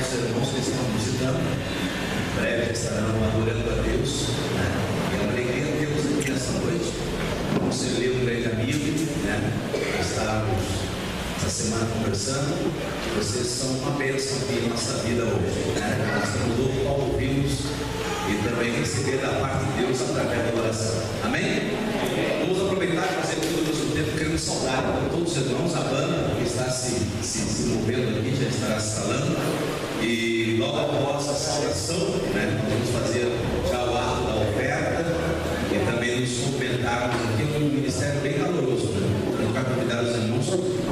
nossos irmãos que estão visitando, em breve estarão adorando a Deus, né? E é uma alegria tê-los aqui nessa noite. Como você leu, um grande amigo, né? Estávamos essa semana conversando. Vocês são uma bênção aqui em nossa vida hoje, né? Nós estamos loucos para ouvi-los e também receber da parte de Deus através da oração. Amém? Vamos aproveitar e fazer tudo ao mesmo tempo. Queremos saudar todos os irmãos, a banda que está se movendo aqui, já estará se instalando. E logo após a saudação, né, nós vamos fazer já o ato da oferta e também nos complementarmos aqui um ministério bem caloroso, né? A gente vai convidar os irmãos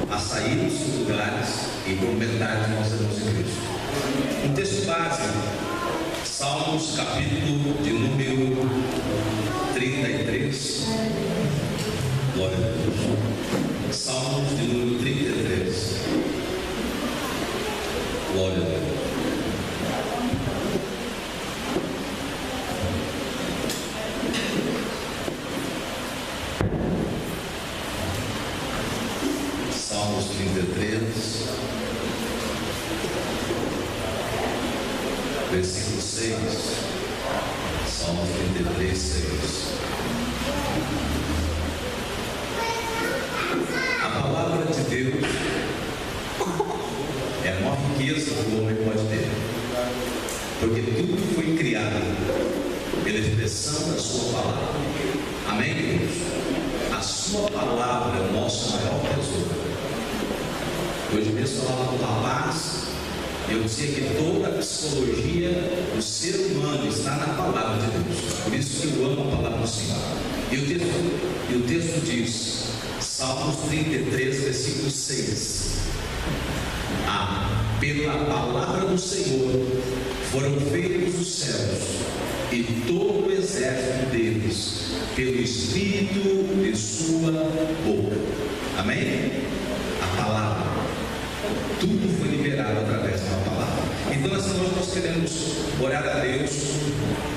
a sair dos seus lugares e complementar os nossos irmãos em Cristo. Um texto base, Salmos, capítulo de número 33. Glória a Deus. Salmos de número 33. Glória a Deus. Salmos 33, versículo 6. Salmos 33, 6. A palavra de Deus é a maior riqueza que o homem pode ter, porque tudo foi criado pela expressão da sua palavra. Amém, queridos? A sua palavra é o nosso maior tesouro. Hoje mesmo falava com o rapaz, eu dizia que toda a psicologia do ser humano está na palavra de Deus. Por isso que eu amo a palavra do Senhor. E o texto diz, Salmos 33, versículo 6. Pela palavra do Senhor foram feitos os céus e todo o exército deles, pelo Espírito de sua boca. Amém? A palavra. Tudo foi liberado através da palavra. Então nessa noite nós queremos orar a Deus,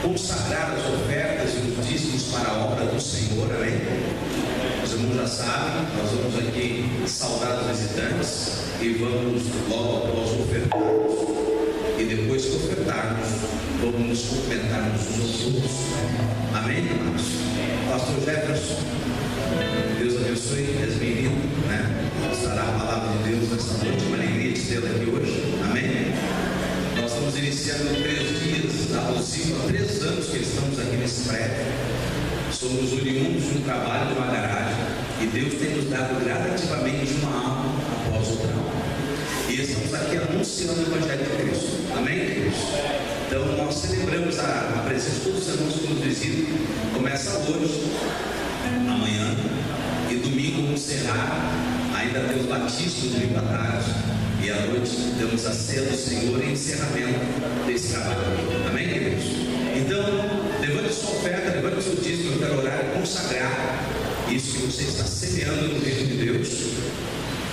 consagrar as ofertas e os dízimos para a obra do Senhor. Amém? Os irmãos já sabem, nós vamos aqui saudar os visitantes e vamos logo após ofertarmos. E depois que ofertarmos, vamos nos cumprimentar uns aos outros. Amém, irmãos? Pastor Jefferson, Deus abençoe, és bem-vindo, né? Estará a palavra de Deus nesta noite, uma alegria de tê-la aqui hoje. Amém? Nós estamos iniciando 3 dias alusivos a 3 anos que estamos aqui nesse prédio. Somos oriundos de um trabalho de uma garagem e Deus tem nos dado gradativamente uma alma após outra alma. E estamos aqui anunciando o Evangelho de Cristo. Amém, queridos? Então nós celebramos a presença de todos os irmãos que nos visitam. Começa hoje, amanhã e domingo vamos encerrar. Ainda temos batismo domingo à tarde e à noite damos a ceia do Senhor em encerramento desse trabalho. Amém, queridos? Então, levante sua oferta, levante seu dízimo. Eu quero orar e consagrar isso que você está semeando no reino de Deus.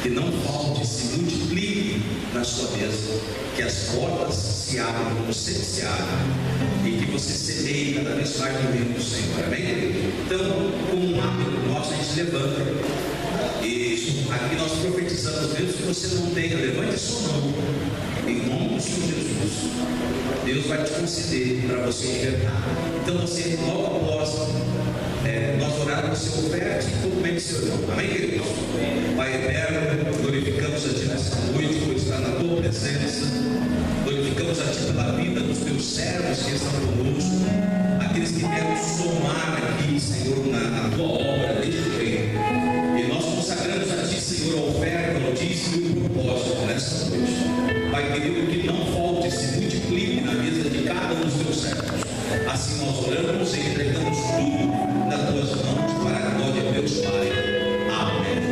Que não falte, se multiplique na sua mesa, que as portas se abram como sempre se abrem e que você semeie cada vez mais no reino do Senhor. Amém, querido? Então, como um hábito nosso, a gente levanta e aqui nós profetizamos, Deus, que você não tenha, levante a sua mão em nome do Senhor Jesus. Deus vai te conceder para você ofertar. Então você logo após nós orarmos, você oferte e cumprimente seu irmão. Amém, queridos? Pai eterno, glorificamos a Ti nesta noite por estar na Tua presença. Glorificamos a Ti pela vida dos Teus servos que estão conosco, aqueles que querem somar aqui, Senhor, na Tua obra deste reino. E nós consagramos a Ti, Senhor, a oferta, o dízimo e o propósito nesta noite. Pai querido, que não falte, se multiplique na mesa de cada um dos Teus servos. Assim nós oramos e entregamos tudo nas Tuas mãos para a glória de Deus Pai. Amém.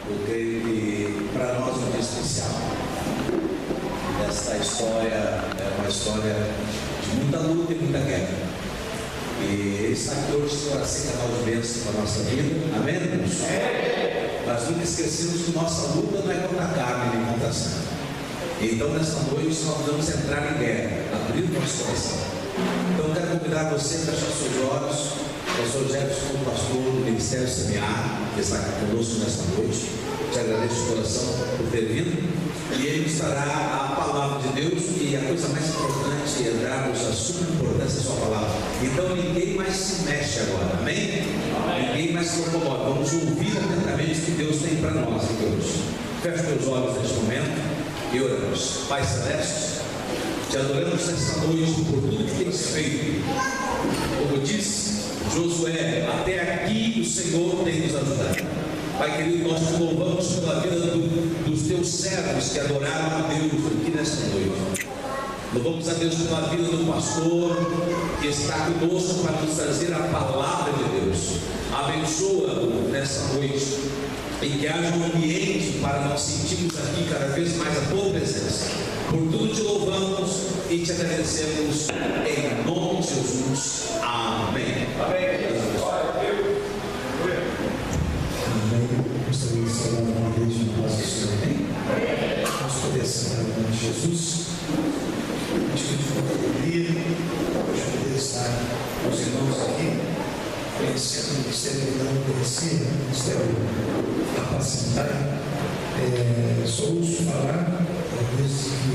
Eu creio que para nós é um dia especial. Esta história é uma história de muita luta e muita guerra. E Ele está aqui hoje para ser canal de bênção para a nossa vida. Amém, irmãos? Mas nunca esquecemos que nossa luta não é contra a carne nem contra a sangue. Então, nessa noite, nós vamos entrar em guerra, abrir o nosso coração. Então, eu quero convidar você a fechar seus olhos. O pastor Jefferson, como pastor do Ministério Semear, que está aqui conosco nesta noite. Te agradeço de coração por ter vindo. E ele nos dará a palavra de Deus. E a coisa mais importante é darmos a sua importância à sua palavra. Então, ninguém mais se mexe agora, amém? Ninguém mais se incomoda. Vamos ouvir atentamente o que Deus tem para nós aqui hoje. Feche teus olhos neste momento e oramos. Pai Celeste, te adoramos nesta noite por tudo que tens feito. Como disse Josué, até aqui o Senhor tem nos ajudado. Pai querido, nós te louvamos pela vida dos teus servos que adoraram a Deus aqui nesta noite. Louvamos a Deus pela vida do pastor que está conosco para nos trazer a palavra de Deus. Abençoa-o nesta noite e que haja um ambiente para nós sentirmos aqui cada vez mais a tua presença. Por tudo te louvamos e te agradecemos em nome de Jesus. Amém. Amém. Gostaria de saudar uma vez de nós do Senhor. Amém. Vamos poder sentar em nome de Jesus. Motivo de muita alegria, hoje poder estar com os irmãos aqui, conhecendo o ministério que não conhecia, o ministério apacentar. Só ouço falar, desde que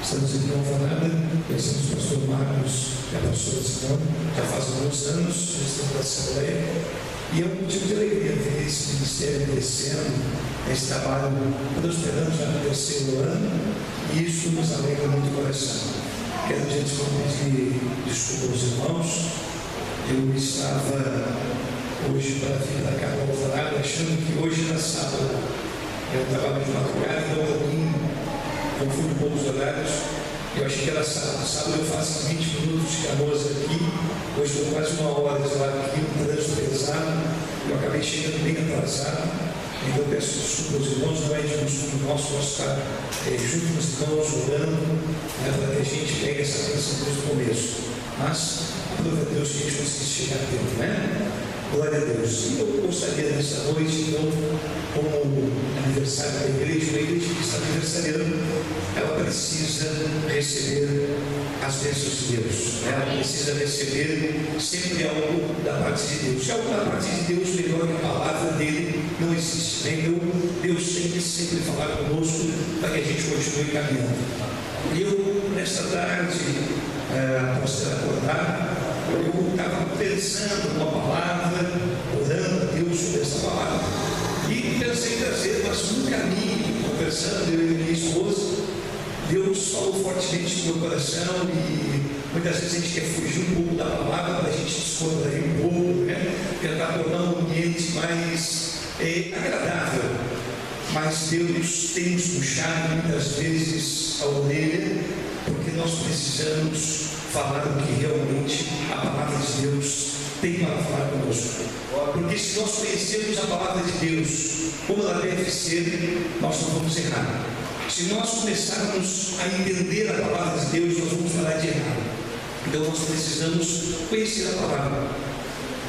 estamos aqui em Alvorada, conhecemos o pastor Marcos e a pastora Simone, já faz alguns anos, já estamos na Assembleia, e é um motivo de alegria ver esse ministério crescendo, esse trabalho prosperando já no terceiro ano, e isso nos alegra muito o coração. Quero de antemão pedir desculpa aos irmãos. Eu estava hoje para vir da casa do Alvorada achando que hoje era sábado. Eu trabalho de madrugada, então um pouquinho confundo um pouco os horários. Eu achei que era sábado. Sábado eu faço 20 minutos de Canoas aqui. Hoje estou quase uma hora de lá aqui, um trânsito pesado. Eu acabei chegando bem atrasado. Então eu peço desculpa aos irmãos, não é de costume nosso estar junto com os irmãos, orando, para que a gente pegue essa bênção desde o começo. Mas, glória a Deus que a gente conseguisse chegar a tempo, né? Glória a Deus. E eu gostaria nessa noite, então, como aniversário da igreja, uma igreja que está aniversariando, ela precisa receber as bênçãos de Deus. Ela precisa receber sempre algo da parte de Deus. Se algo da parte de Deus, melhor que a palavra dele não existe. Então, Deus tem que sempre falar conosco para que a gente continue caminhando. E eu, nesta tarde, após ter acordado, eu estava pensando numa palavra, orando a Deus sobre essa palavra. E pensei em trazer, mas no caminho, conversando, eu e minha esposa, Deus falou fortemente no meu coração e muitas vezes a gente quer fugir um pouco da palavra para a gente descontrair um pouco, né? Tentar tornar um ambiente mais agradável. Mas Deus tem nos puxado muitas vezes a orelha, porque nós precisamos falar o que realmente a palavra de Deus tem para falar conosco. Porque se nós conhecermos a palavra de Deus como ela deve ser, nós não vamos errar. Se nós começarmos a entender a palavra de Deus, nós vamos parar de errar. Então nós precisamos conhecer a palavra.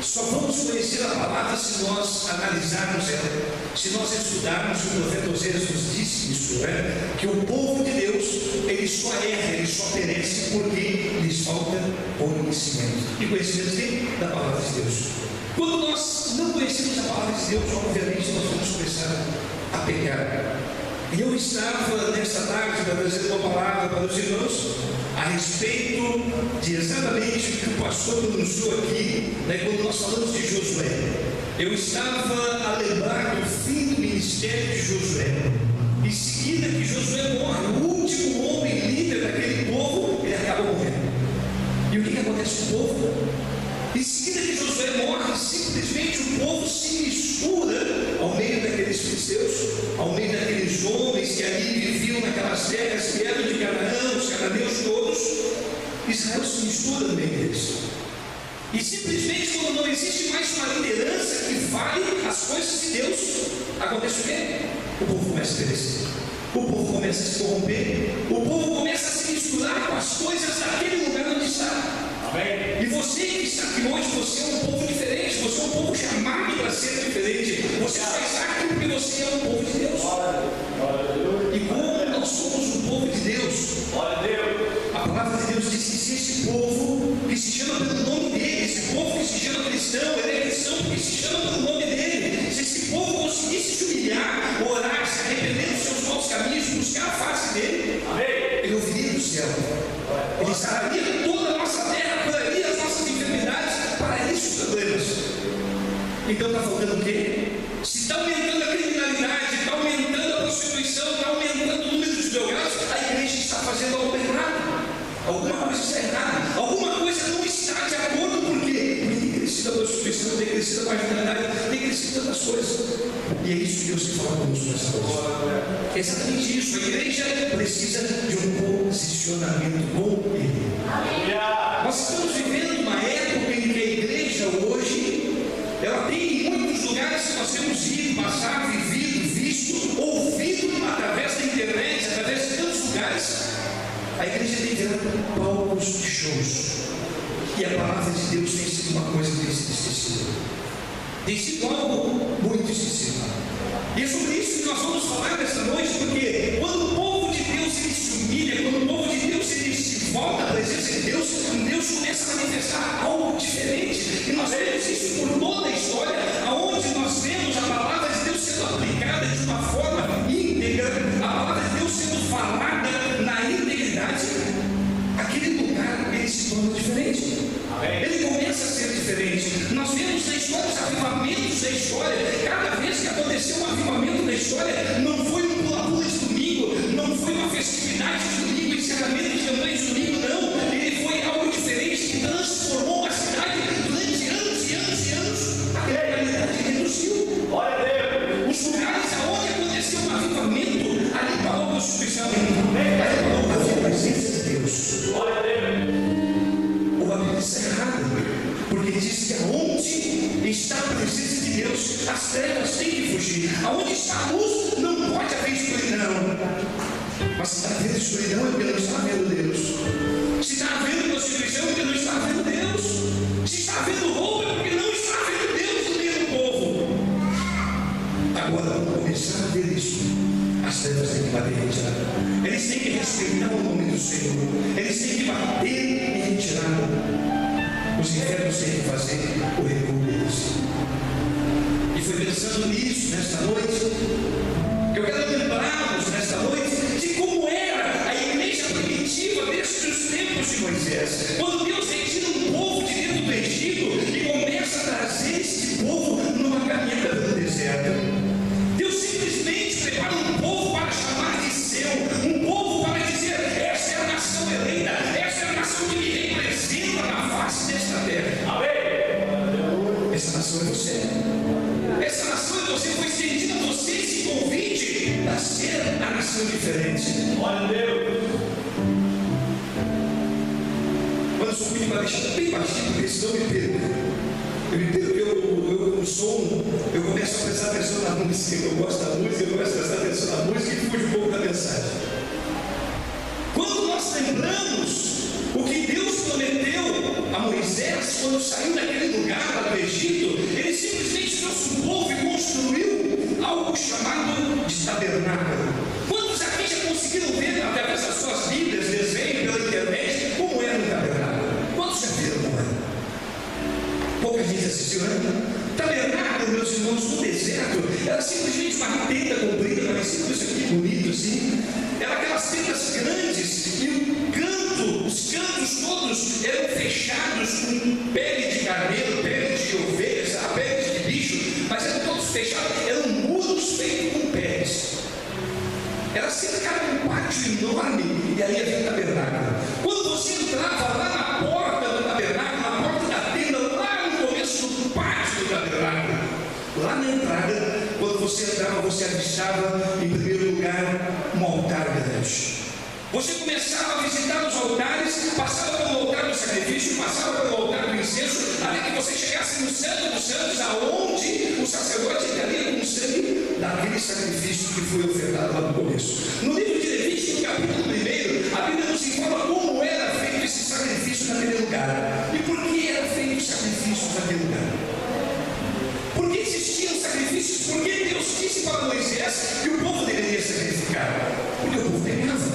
Só vamos conhecer a palavra se nós analisarmos ela, se nós estudarmos. O profeta Oséias nos disse isso, né? Que o povo de Deus, ele só erra, ele só perece porque lhes falta conhecimento. E conhecimento tem da palavra de Deus. Quando nós não conhecemos a palavra de Deus, obviamente nós vamos começar a pecar. E eu estava nesta tarde para trazer uma palavra para os irmãos a respeito de exatamente o que o pastor anunciou aqui, né, quando nós falamos de Josué. Eu estava a lembrar do fim do ministério de Josué. Em seguida que Josué morre, o último homem líder daquele povo, ele acaba morrendo. E o que acontece com o povo? Em seguida que Josué morre, simplesmente o povo se mistura ao meio daqueles filisteus, ao meio daqueles homens que ali viviam naquelas terras que eram de Canaã, os cananeus todos. Israel se mistura no meio deles. E simplesmente quando não existe mais uma liderança que fale as coisas de Deus, a acontece o quê? O povo começa a perecer, o povo começa a se corromper, o povo começa a se misturar com as coisas daquele lugar onde está. Amém. E você que está aqui hoje, você é um povo diferente, você é um povo chamado para ser diferente. Você só está aqui porque você é um povo de Deus. E como nós somos um povo de Deus, a palavra de Deus diz que se esse povo que se chama pelo nome dele, esse povo que se chama cristão, ele é cristão porque se chama pelo nome dele. Se esse povo conseguisse se humilhar, orar, se arrepender dos seus maus caminhos, buscar a face dele, ele ouviria do céu, ele sararia toda a nossa terra, curaria as nossas enfermidades, pararia os problemas. Então está faltando o quê? Se está aumentando a criminalidade, está aumentando a prostituição, está aumentando o número de drogados, a igreja está fazendo algo errado. Alguma coisa está errada, alguma coisa não está de acordo, por quê? Porque tem crescido a prostituição, tem crescido a marginalidade, tem crescido tantas coisas. E é isso que Deus tem falado conosco nessa noite. É exatamente isso. A igreja precisa de um posicionamento com Ele. Nós estamos vivendo uma época em que a igreja hoje, ela tem em muitos lugares que nós temos ido, passado, vivido, visto, ouvido através da internet, através de tantos lugares. A igreja tem virado palcos de shows. E a palavra de Deus tem sido uma coisa que tem sido esquecida. Tem sido algo muito esquecido. E é sobre isso que nós vamos falar nesta noite, porque quando o povo de Deus ele se humilha, quando o povo de Deus ele se volta à presença de Deus, Deus começa a manifestar algo diferente. E nós vemos isso por toda a história, aonde nós vemos a palavra de Deus sendo aplicada de uma forma íntegra, a palavra de Deus sendo falada na integridade, aquele lugar ele se torna diferente. Ele começa a ser diferente. Nós vemos na história os avivamentos da história. Cada vez que aconteceu um avivamento da história, não foi um pula-pula de domingo, não foi uma festividade de domingo, encerramento de campanha de domingo, não. Ele foi algo diferente que transformou a cidade durante anos e anos e anos. A criminalidade reduziu. Os lugares aonde aconteceu um avivamento, ali parou a prostituição, ali parou a presença de Deus. O Bíblia está errada, porque diz que aonde está a presença de Deus, as trevas têm que fugir. Aonde está a luz, não pode haver escuridão. Mas se está havendo escuridão, é porque não está havendo Deus. Se está havendo prostituição, é porque não está havendo Deus. Se está havendo roubo, é porque não está havendo Deus no meio do povo. Agora, quando começar a ver isso, as trevas têm que bater em retirada. Eles têm que respeitar o nome do Senhor. Eles têm que bater em retirada. Os infernos têm que fazer o recuo deles. E foi pensando nisso nesta noite que eu quero lembrá-los nesta noite de como era a igreja primitiva desde os tempos de Moisés. Quando Deus retira um povo de dentro do Egito e começa a trazer esse povo numa caminhada pelo deserto. Deus simplesmente prepara um povo para chamar de seu, um povo para dizer: essa é a nação eleita, essa é a nação que me representa na face desta terra. Amém? Essa nação é você. Essa nação é você, foi estendida a você esse convite a ser a nação diferente. Glória a Deus. Quando eu subi para deixar bem baixinho, porque senão eu me perco. Eu me perco, eu som, eu começo a prestar atenção na música, eu gosto da música, eu começo a prestar atenção na música e fujo um pouco da mensagem. Quando nós lembramos o que Deus prometeu a Moisés quando saiu daquele lugar lá do Egito, ele simplesmente trouxe um povo e construiu algo chamado de tabernáculo. Quantos aqui já conseguiram ver através das suas Bíblias, desenho pela internet, como era um tabernáculo? Quantos já viram como era? Pouca gente assistiu, né? Tabernáculo, meus irmãos, no deserto, era simplesmente uma tenda comprida, parecia com isso aqui bonito assim. Era aquelas tendas grandes e os cantos todos eram fechados com pele de carneiro, pele de ovelha, pele de bicho, mas eram todos fechados, eram muros feitos com peles. Era cercado um pátio enorme e aí havia o tabernáculo. Quando você entrava lá na porta do tabernáculo, na porta da tenda, lá no começo do pátio do tabernáculo, lá na entrada, quando você entrava, você avistava em primeiro lugar um altar grande. Você começava a visitar os altares, passava pelo altar do sacrifício, passava pelo altar do incenso, até que você chegasse no Santo dos Santos, aonde o sacerdote entraria com o sangue da aquele sacrifício que foi ofertado lá no começo. No livro de Levítico, no capítulo 1, a Bíblia nos informa como era feito esse sacrifício naquele lugar. E por que era feito o sacrifício naquele lugar? Por que existiam sacrifícios? Por que Deus disse para Moisés que o povo deveria sacrificar? Porque o povo pecava,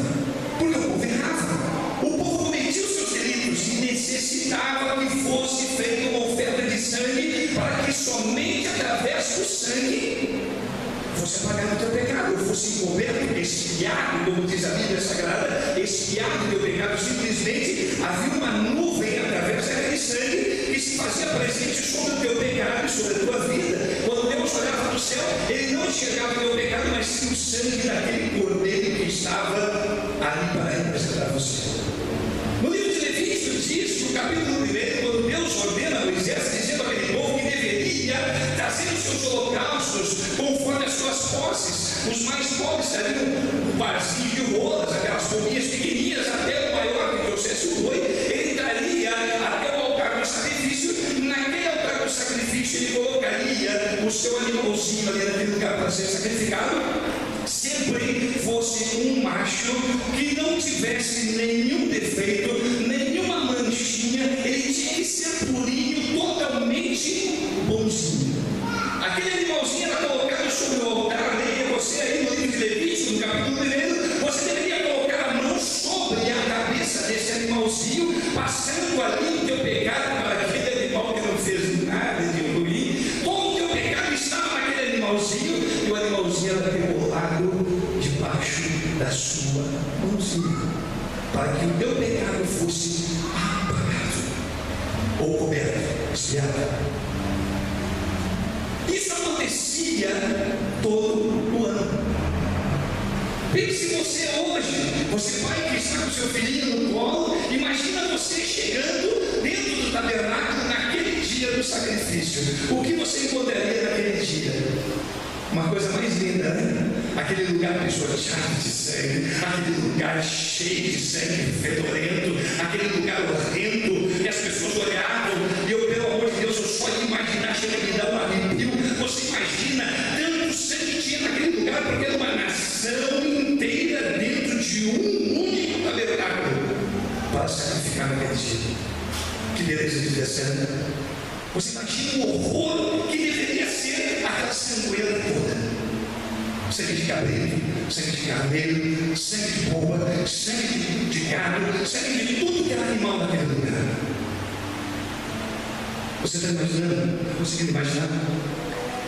porque o povo errava, o povo cometia os seus delitos e necessitava que fosse feita uma oferta de sangue, para que somente através do sangue fosse apagado o teu pecado, ou fosse encoberto, espiado, como diz a Bíblia Sagrada, espiado o teu pecado. Simplesmente havia uma nuvem através daquele sangue que se fazia presente sobre o teu pecado e sobre a tua vida. Quando Deus olhava do céu, Ele não enxergava o teu pecado, mas sim o sangue daquele cordeiro que estava ali para representar você. No livro de Levítico diz, no capítulo 1, quando Deus ordena a Moisés, dizendo àquele povo que deveria trazer os seus holocaustos conforme as suas posses, os mais pobres trariam um parzinho de rolas, aquelas pombinhas pequenininhas, até o maior que trouxesse o boi, ele traria até o altar do sacrifício. Naquele altar do sacrifício ele colocaria o seu animalzinho ali naquele lugar para ser sacrificado. Sempre fosse um macho que não tivesse nenhum defeito, nenhuma manchinha, ele tinha que ser purinho, totalmente bonzinho. Aquele animalzinho era colocado sobre o altar, leia você aí no livro de Levítico, no capítulo 1, você deveria colocar a mão sobre a cabeça desse animalzinho, passando ali o teu pecado para aquele animal que não fez nada de ruim. Todo o teu pecado estava naquele animalzinho, e o animalzinho era rebolado debaixo da sua mãozinha, para que o teu pecado fosse apagado, ou coberto, espiado. Isso acontecia todo o ano. Pense você hoje, você pai que está com seu filhinho no colo, imagina você chegando dentro do tabernáculo naquele dia do sacrifício. O que você encontraria naquele dia? Uma coisa mais linda, né? Aquele lugar pisoteado de sangue, aquele lugar cheio de sangue fedorento, aquele lugar horrendo, e as pessoas olhavam, e eu, pelo amor de Deus, eu só de imaginar, chega a me dar um arrepio. Você imagina, tanto sangue tinha naquele lugar, porque era uma nação inteira dentro de um único tabernáculo para sacrificar naquele dia. Que beleza de descer. Você imagina o horror que deveria ser aquela sangueira toda. Sangue de cabrito, sangue de carneiro, sangue de pomba, sangue de gado, sangue de tudo que era animal naquele lugar. Você está imaginando? Está conseguindo imaginar?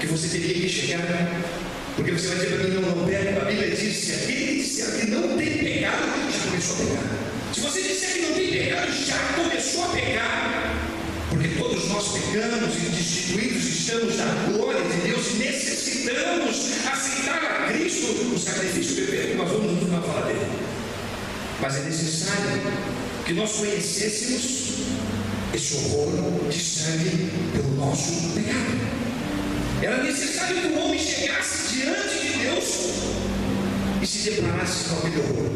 Que você teria que chegar, porque você vai dizer para mim, não pega. A Bíblia diz: se aquele disser que não tem pecado, já começou a pecar. Se você disser que não tem pecado, já começou a pecar. Porque todos nós pecamos e destituídos estamos da glória de Deus e necessitamos aceitar a Cristo, o sacrifício perfeito. Nós vamos nos falar dele. Mas é necessário que nós conhecêssemos esse horror de sangue pelo nosso pecado. Era necessário que o homem chegasse diante de Deus e se deparasse com aquele horror.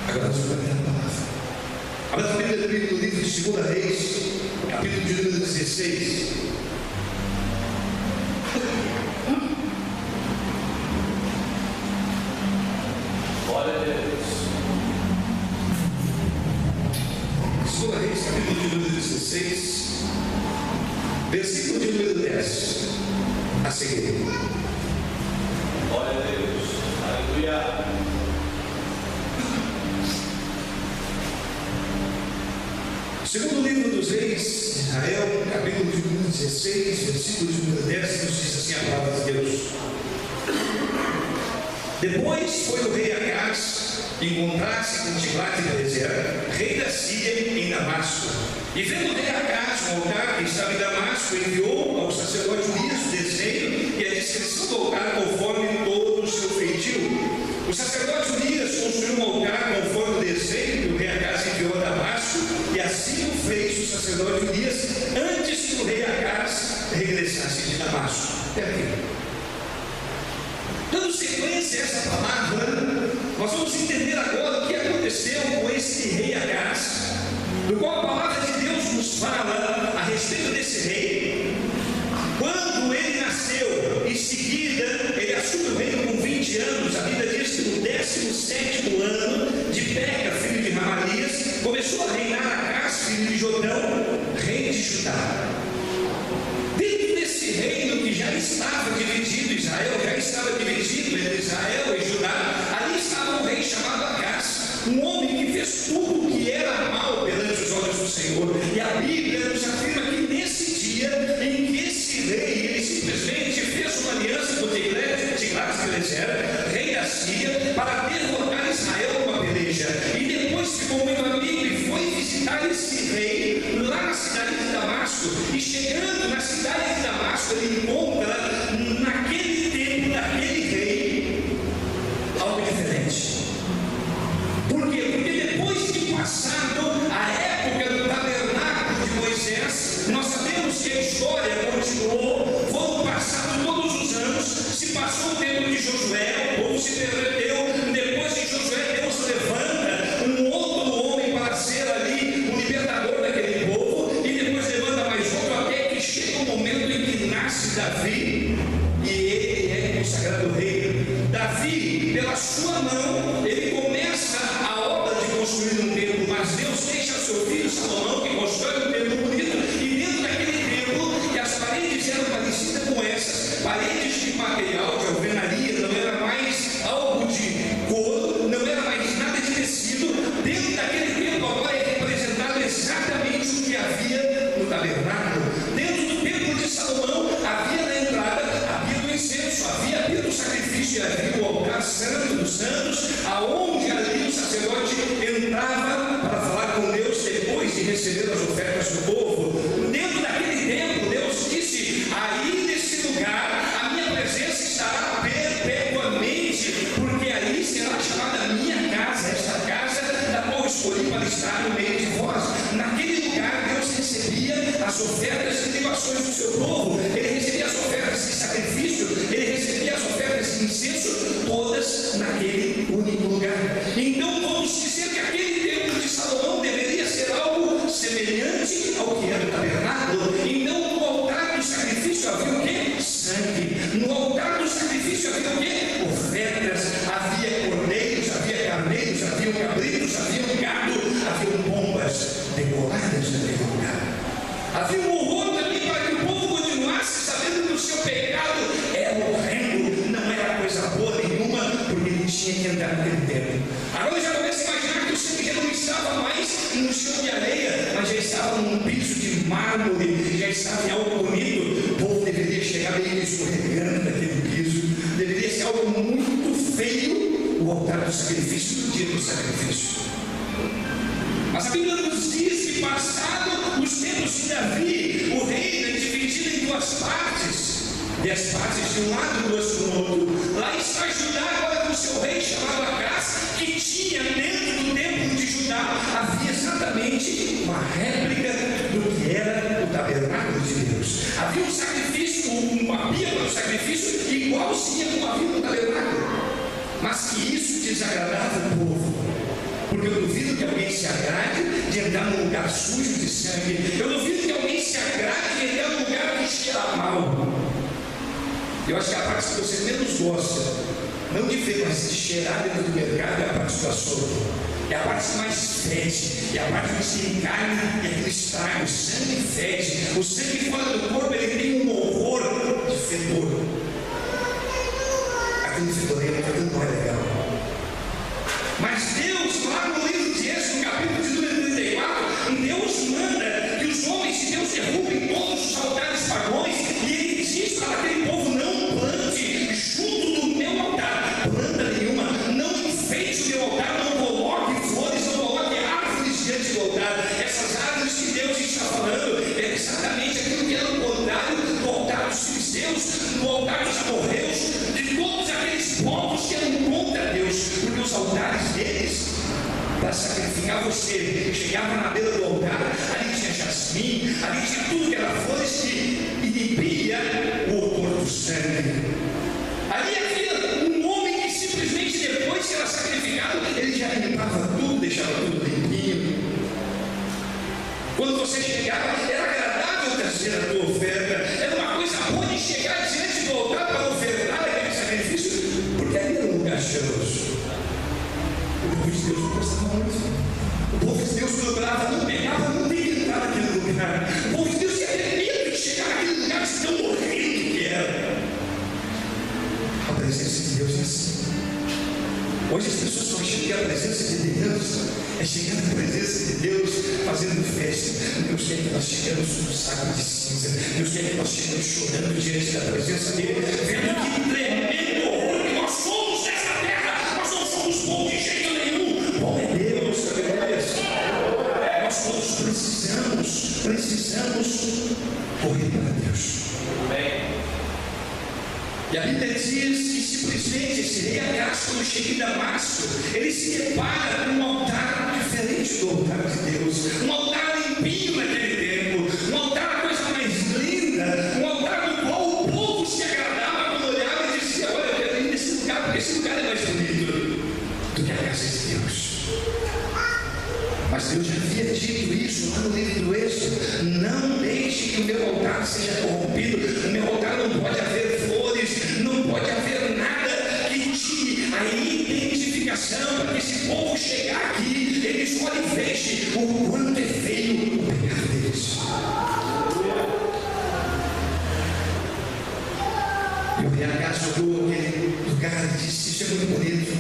Agora nós vamos ver a palavra. Abra a Bíblia no livro de 2 Reis, capítulo de número 16. Glória a Deus. 2 Reis, capítulo de número 16, versículo de número 10 a seguir. Glória a Deus. Aleluia. Segundo livro dos Reis de Israel, capítulo de número 16, versículo de número 10, nos diz assim a palavra de Deus. Depois foi o rei Acaz encontrar-se com Tiglat-Pileser, rei da Síria, em Damasco. E vendo o rei Acaz um altar que estava em Damasco, enviou ao sacerdote Urias o desenho e a descrição do altar conforme todo o seu feitio. O sacerdote Urias construiu um altar conforme o desenho que o rei Acaz enviou a Damasco, e assim o fez o sacerdote Urias antes que o rei Acaz regressasse de Damasco. Dando sequência a essa palavra, nós vamos entender agora o que aconteceu com esse rei Acaz, do qual a palavra de Deus nos fala a respeito desse rei. Quando ele nasceu e seguir Hadadezer, rei da Síria, para derrotar Israel numa peleja. E depois ficou muito amigo e foi visitar esse rei lá na cidade de Damasco. E chegando na cidade de Damasco, ele encontra naquele tempo daquele rei algo diferente. Por quê? Porque depois de passado a época do tabernáculo de Moisés, nós sabemos que a história continuou, foram passados todos os anos, se passou o tempo de Josué, o povo se perdeu. Depois de Josué, Deus levanta um outro homem para ser ali o libertador daquele povo, e depois levanta mais outro, até que chega o momento em que nasce Davi, e ele é consagrado rei. Davi, pela sua mão, ele começa a obra de construir um templo, mas Deus deixa seu filho Salomão, que constrói um templo bonito, e dentro daquele templo, que as paredes eram parecidas com essas, paredes de material, de alvenaria, não era mais algo de couro, não era mais nada de tecido. Dentro daquele templo agora é representado exatamente o que havia no tabernáculo. Dentro do templo de Salomão havia na entrada a pia do incenso, havia a pia do sacrifício, havia o altar santo dos santos, aonde ali o sacerdote entrava para falar com Deus depois de receber as ofertas do povo. Dentro daquele templo, Deus disse: aí nesse lugar a minha presença estará perpetuamente, porque ali será chamada minha casa, esta casa da qual escolhi para estar no meio de vós. Naquele lugar Deus recebia as ofertas e libações do seu povo, ele recebia as ofertas de sacrifício, ele recebia as ofertas de incenso, todas naquele único lugar. Então vamos dizer que aquele templo de Salomão deveria ser algo semelhante ao que era o tabernáculo. Então no altar do sacrifício havia o quê? Sangue. No altar do sacrifício havia o quê? Ofertas. Havia cordeiros, havia carneiros, havia cabritos, havia gado, havia pombas decoradas naquele lugar. Havia um horror também para que o povo continuasse sabendo que o seu pecado era horrendo, não era coisa boa nenhuma, porque ele tinha que entrar naquele templo. Agora já começa a imaginar que o sangue já não estava mais no chão de areia, mas já estava num piso de mármore, já estava em algo bonito. O povo deveria chegar meio escorregando daquele piso, deveria ser algo muito feio, o altar do sacrifício, do dia do sacrifício. Mas a Bíblia nos diz que passado os tempos de Davi, o reino é dividido em duas partes. 10 partes de um lado e 2 do outro. Lá está Judá agora com seu rei chamado Acás, que tinha dentro do templo de Judá, havia exatamente uma réplica do que era o tabernáculo de Deus. Havia um sacrifício, uma pia para o sacrifício, igualzinha como havia no tabernáculo. Mas que isso desagradava o povo. Porque eu duvido que alguém se agrade de entrar num lugar sujo de sangue. Eu duvido que alguém se agrade de entrar num lugar que cheira mal. Eu acho que a parte que você menos gosta, não de ver, mas de cheirar dentro do mercado, é a parte do açougue. É a parte que mais fede, é a parte que se encarna e aquele estrago. O sangue fede. O sangue fora do corpo, ele tem um horror de fedor. Aquele fedorento, aquilo não é legal. Mas Deus, lá no livro de Êxodo, capítulo de número 34, Deus manda que os homens de Deus derrubem todos os altares pagões, e ele diz para aquele povo: não plante junto do meu altar, planta nenhuma, não enfeite o meu altar, não coloque flores, não coloque árvores diante do altar. Essas árvores que Deus está falando é exatamente aquilo que era o contrário do altar dos filisteus, do altar dos amorreus, de todos aqueles povos que eram contra Deus, porque os altares deles, para sacrificar você, chegava na beira do altar, ali tinha jasmim, ali tinha tudo que era flores que inibia o odor do sangue. Ali havia um homem que simplesmente depois que era sacrificado, ele já limpava tudo, deixava tudo limpinho. Quando você chegava, era agradável trazer a tua oferta, era uma coisa boa de chegar diante do altar para ofertar aquele sacrifício, porque ali era um lugar cheiroso. O povo de Deus não gostava muito. O povo de Deus, quando orava, não pegava, não tem que entrar naquele lugar. O povo de Deus tinha medo de chegar naquele lugar de tão horrendo que era. A presença de Deus é assim. Hoje as pessoas estão achando que a presença de Deus é chegar na presença de Deus fazendo festa. Deus quer que nós chegamos num saco de cinza. Deus quer que nós chegamos chorando diante da presença dele, vendo que tremendo horror que nós chega em Damasco, ele se depara com um altar diferente do altar de Deus, um altar limpinho naquele tempo, um altar a coisa mais linda, um altar do qual o povo se agradava quando olhava e dizia: olha, eu quero ir nesse lugar, porque esse lugar é mais bonito do que a casa de Deus. Mas Deus já havia dito isso lá no livro do Êxodo: não deixe que o meu altar seja corrompido. O meu altar não pode haver flores, não pode haver nada que tire a identificação, para que esse povo chegar aqui, eles olhem e vejam o quanto é feio o pecado deles. Eu vi a casa do aquele lugar e disse: isso é muito bonito,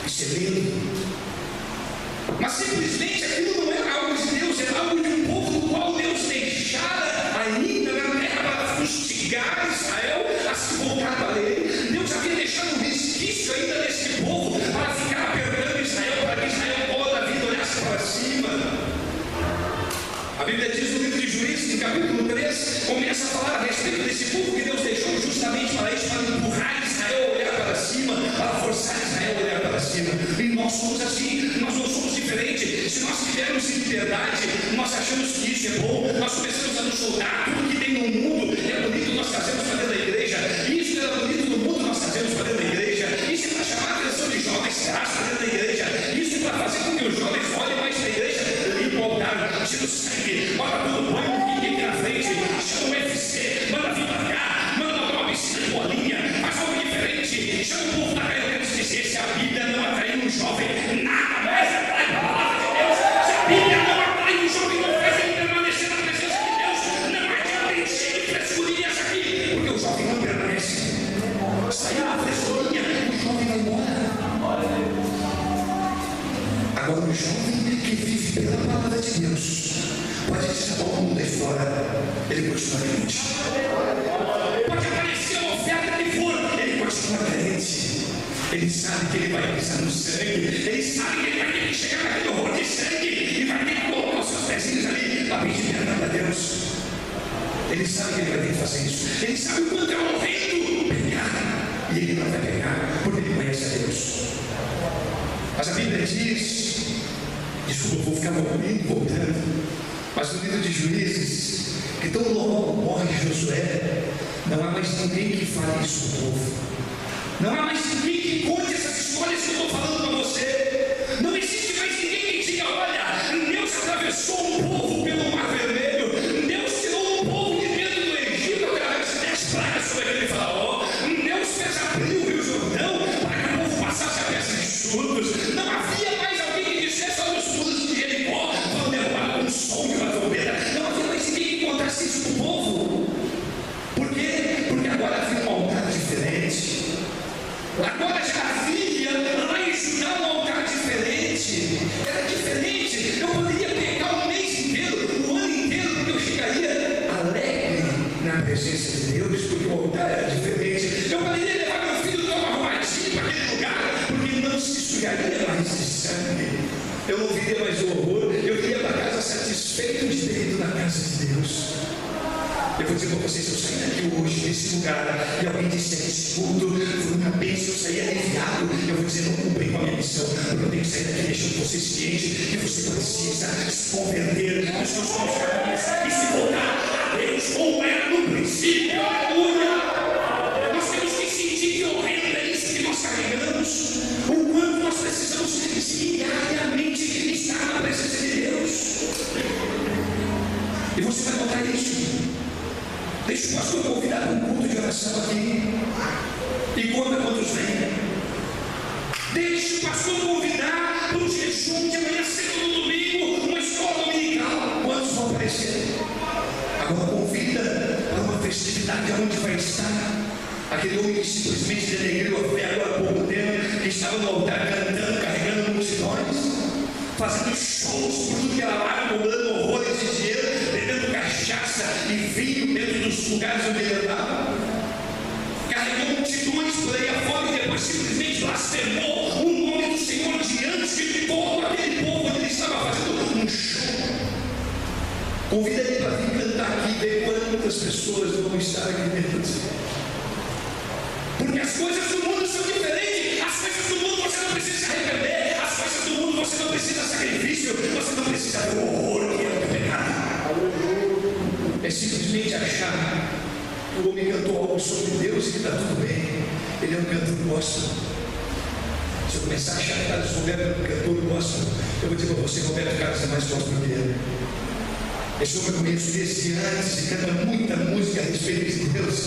isso é lindo. Mas simplesmente aquilo não era algo de Deus, era algo de um povo do qual Deus deixara ainda na terra para fustigar Israel a se voltar para ele. Deus havia deixado um resquício ainda desse povo para ficar apertando Israel, para que Israel toda a vida olhasse para cima. A Bíblia diz no livro de Juízes, no capítulo 3, começa a falar a respeito desse povo que Deus deixou justamente para isso, para empurrar Israel a olhar para cima, para forçar Israel a olhar para cima. E nós somos assim, nós não somos diferentes. Se nós tivermos liberdade, nós achamos que isso é bom, nós começamos a nos soltar. Tudo que tem no mundo é bonito, nós trazemos para dentro da igreja. Isso era bonito no mundo, nós trazemos para dentro da igreja. Isso é para chamar a atenção de jovens, traz para dentro da igreja. Isso é para fazer com que os jovens olhem mais para a igreja. Limpa o altar, tira o sangue, bota tudo banho, fique aqui na frente, chama o UFC, manda vir para cá, manda uma piscina de bolinha, faz algo diferente, chama o povo da caia de dizer: se a Bíblia não atrai um jovem, nada mais atrai a palavra de Deus. Se a Bíblia não atrai um jovem, não faz ele permanecer na presença de Deus. Não adianta encher de frescurinhas aqui, porque o jovem não permanece. Saiu da frescurinha, o jovem vai embora. Agora o jovem que vive pela palavra de Deus pode estar todo mundo aí fora, ele continua crente. Pode aparecer uma oferta que for, ele continua crente. Ele sabe que ele vai pisar no sangue, ele sabe que ele vai ter que chegar naquele horror de sangue e vai ter que colocar os seus pezinhos ali para pedir perdão a Deus. Ele sabe que ele vai ter que fazer isso. Ele sabe o quanto é horrendo pecar, e ele não vai pecar porque ele conhece a Deus. Mas a Bíblia diz, desculpa, eu vou ficar voltando, mas no livro de Juízes, que tão logo morre Josué, não há mais ninguém que fale isso do povo. Não há mais ninguém que conte essas histórias que eu estou falando para você. Não existe mais ninguém que diga: olha, Deus atravessou um povo pelo Mar Vermelho, Deus tirou um povo de dentro do Egito através de 10 pragas sobre aquele faraó, Deus fez abrir o Rio Jordão para que o povo passasse a peça de chutos. Não havia mais alguém que dissesse: olha, os muros de Jericó foram derrubados com um som de uma trombeta. Não havia mais ninguém que contasse isso para o povo. Por quê? Porque agora havia um altar diferente. Agora já havia lá em Judá um altar diferente. Era diferente. Eu poderia pegar o mês inteiro, o ano inteiro, porque eu chegaria alegre na presença de Deus, porque o altar era diferente. Eu poderia levar meu filho todo arrumadinho para aquele lugar, porque ele não se sujaria mais de sangue. Eu não viria mais o horror. Eu iria para casa satisfeito de ter ido na casa de Deus. Eu vou dizer para vocês: eu saí daqui hoje, nesse lugar, e alguém disse que esse culto foi uma bênção, eu saí aliviado. Eu vou dizer: não cumpri com a minha missão, porque eu tenho que sair daqui deixando vocês cientes que você precisa se converter nos seus maus caminhos e se voltar a Deus como era no princípio. Aleluia! Nós temos que sentir que horrendo é isso que nós carregamos, o quanto nós precisamos diariamente estar na presença de Deus. E você vai notar isso. Deixa o pastor convidar para um culto de oração aqui e conta quantos vêm. Deixa o pastor convidar para um jejum de amanhã cedo no domingo, uma escola dominical. Quantos vão aparecer? Agora convida para uma festividade onde vai estar aquele homem que simplesmente denegriu a fé agora há pouco tempo, que estava no altar cantando, carregando multidões, fazendo shows por tudo que era lá, cobrando horrores de dinheiro, bebendo cachaça e vinho dentro dos lugares onde ele andava, carregou multidões por aí afora e depois simplesmente blasfemou o nome do Senhor diante de todo aquele povo onde ele estava fazendo um show. Convida ele para vir cantar aqui e ver quantas pessoas vão estar aqui dentro. Porque as coisas do mundo são diferentes, as coisas do mundo ele é um cantor gospel. Se eu começar a achar que Carlos Roberto é um cantor gospel, eu vou dizer para você, Roberto Carlos é mais gospel que ele. Esse homem eu conheço desde antes e canta muita música a respeito de Deus,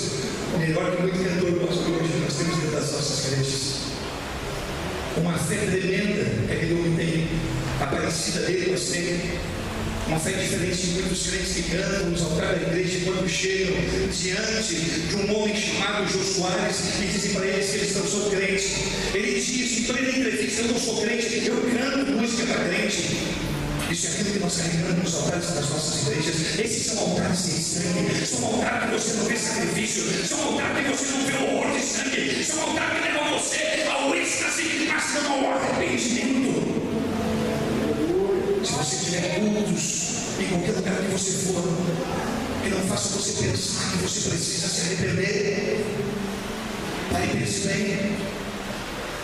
melhor que muito cantor gospel hoje nós temos dentro das nossas igrejas. Uma fé tremenda que aquele homem tem, a parecida dele, nós temos. Uma fé diferente de muitos crentes que cantam nos altares da igreja quando chegam diante de um homem chamado Jô Soares e dizem para eles que eles não são crentes. Ele diz em plena entrevista: eu não sou crente, eu canto música para crente. Isso é aquilo que nós carregamos nos altares das nossas igrejas. Esses são altares sem sangue, são altares que você não vê sacrifício, são altares que você não vê horror de sangue, são altares que levam você ao êxtase, mas não ao arrependimento. Se você tiver cultos em qualquer lugar que você for, que não faça você pensar que você precisa se arrepender, pare e pense bem.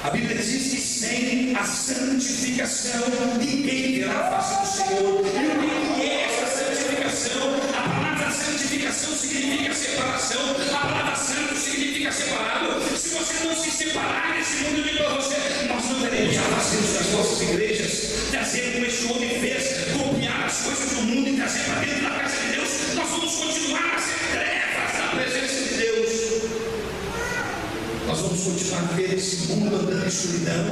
A Bíblia diz que sem a santificação ninguém verá a face do Senhor. E o que é essa santificação? A palavra santificação significa separação. A palavra santo significa separado. Se você não se separar nesse mundo, eu digo para você, nós não teremos a face das nossas igrejas, trazer como esse homem fez, copiar as coisas do mundo e trazer para dentro da casa de Deus. Nós vamos continuar a ser trevas na presença de Deus. Nós vamos continuar a ver esse mundo andando em escuridão.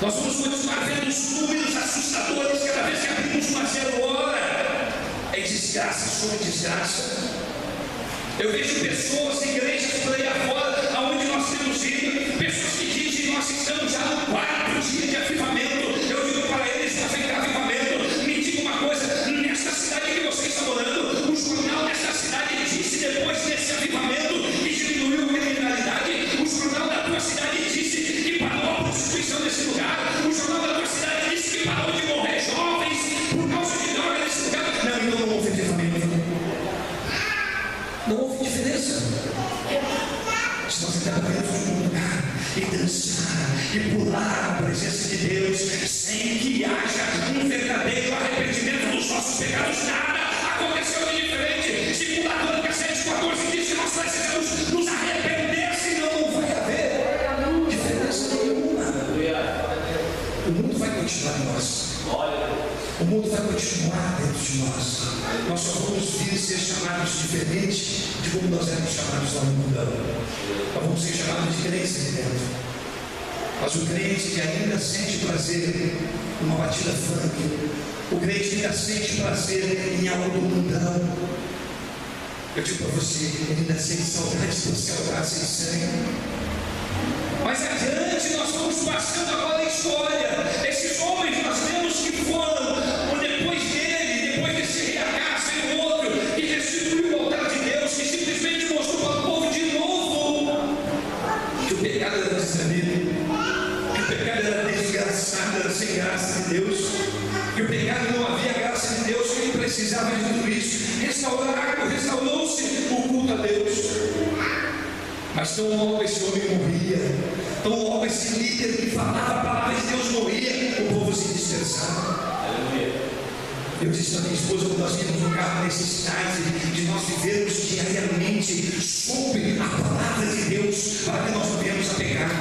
Nós vamos continuar vendo os números assustadores cada vez que abrimos uma 0 hora. É desgraça sobre desgraça. Eu vejo pessoas, igrejas por aí afora, aonde nós temos ido, pessoas que dizem: nós estamos já no 4º dia de avivamento. Eu digo para eles: não vem avivamento. Me diga uma coisa: nesta cidade que você está morando, o jornal desta cidade disse, depois desse avivamento que diminuiu a criminalidade, o jornal da tua cidade disse que parou a prostituição nesse lugar, o jornal da tua cidade disse que parou de morrer jovens por causa de droga nesse lugar. Não, então não houve avivamento. Não houve diferença. Se nós entrarmos dentro de um lugar e dançar e pular a presença de Deus sem que haja um verdadeiro arrependimento dos nossos pecados, nada aconteceu de diferente. Se pular do Lucas 7,14 diz que nós precisamos nos arrepender, senão não vai haver diferença nenhuma. O mundo vai continuar em nós. O mundo vai continuar dentro de nós. Nós só vamos vir ser chamados diferente de como nós éramos chamados lá no mundão. Nós vamos ser chamados de crentes aqui dentro. Mas o crente que ainda sente prazer numa batida funk, o crente que ainda sente prazer em algo do mundão, eu digo para você, ele ainda sente saudade de você altar sem sangue. Mas adiante nós vamos passando agora a história. Esses homens nós vemos que foram, depois dele, depois desse reagaço e o outro, que restituiu o altar de Deus, que simplesmente mostrou para o povo de novo que o pecado era desanido, que o pecado era desgraçado, era sem graça de Deus, que o pecado não havia graça de Deus, que ele precisava de tudo isso. Restaurou-se o culto a Deus. Mas tão logo esse homem morria, tão logo esse líder que falava a palavra de Deus morria, o povo se dispersava. Eu disse para minha esposa, quando nós vimos no carro, a necessidade de nós vivermos diariamente sobre a palavra de Deus, para que nós não venhamos a pecar.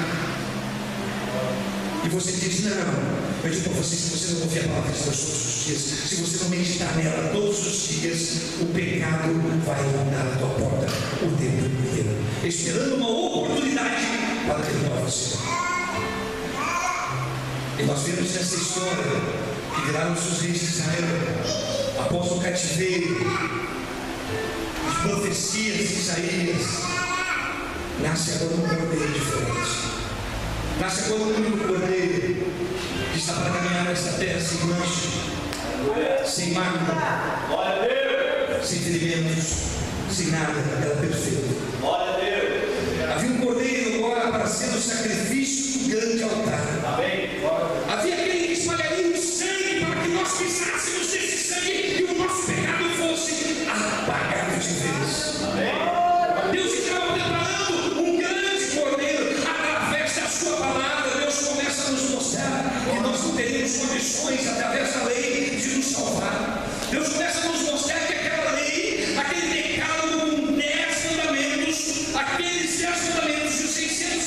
E você diz: não, eu digo para você, se você não ouvir a palavra de Deus todos os dias, se você não meditar nela todos os dias, o pecado vai rondar a tua porta o tempo inteiro, esperando uma oportunidade para derrubar você. E nós vemos nessa história que viraram-se os reis de Israel após o cativeiro, as profecias de Isaías. Nasce agora um cordeiro diferente. Nasce agora um único cordeiro que está para caminhar nesta terra sem mancha, sem mácula, sem ferimentos, sem nada, era perfeito. Havia um cordeiro agora para ser o sacrifício do grande altar. Havia aquele que espalharia o sangue para que nós pisássemos esse sangue e o nosso pecado fosse apagado de vez. Deus estava preparando um grande cordeiro. Através da sua palavra, Deus começa a nos mostrar que nós não teríamos condições, através da lei, de nos salvar. Deus começa a nos mostrar que aquela lei, aquele decálogo com 10 mandamentos, aqueles 10 mandamentos e os 600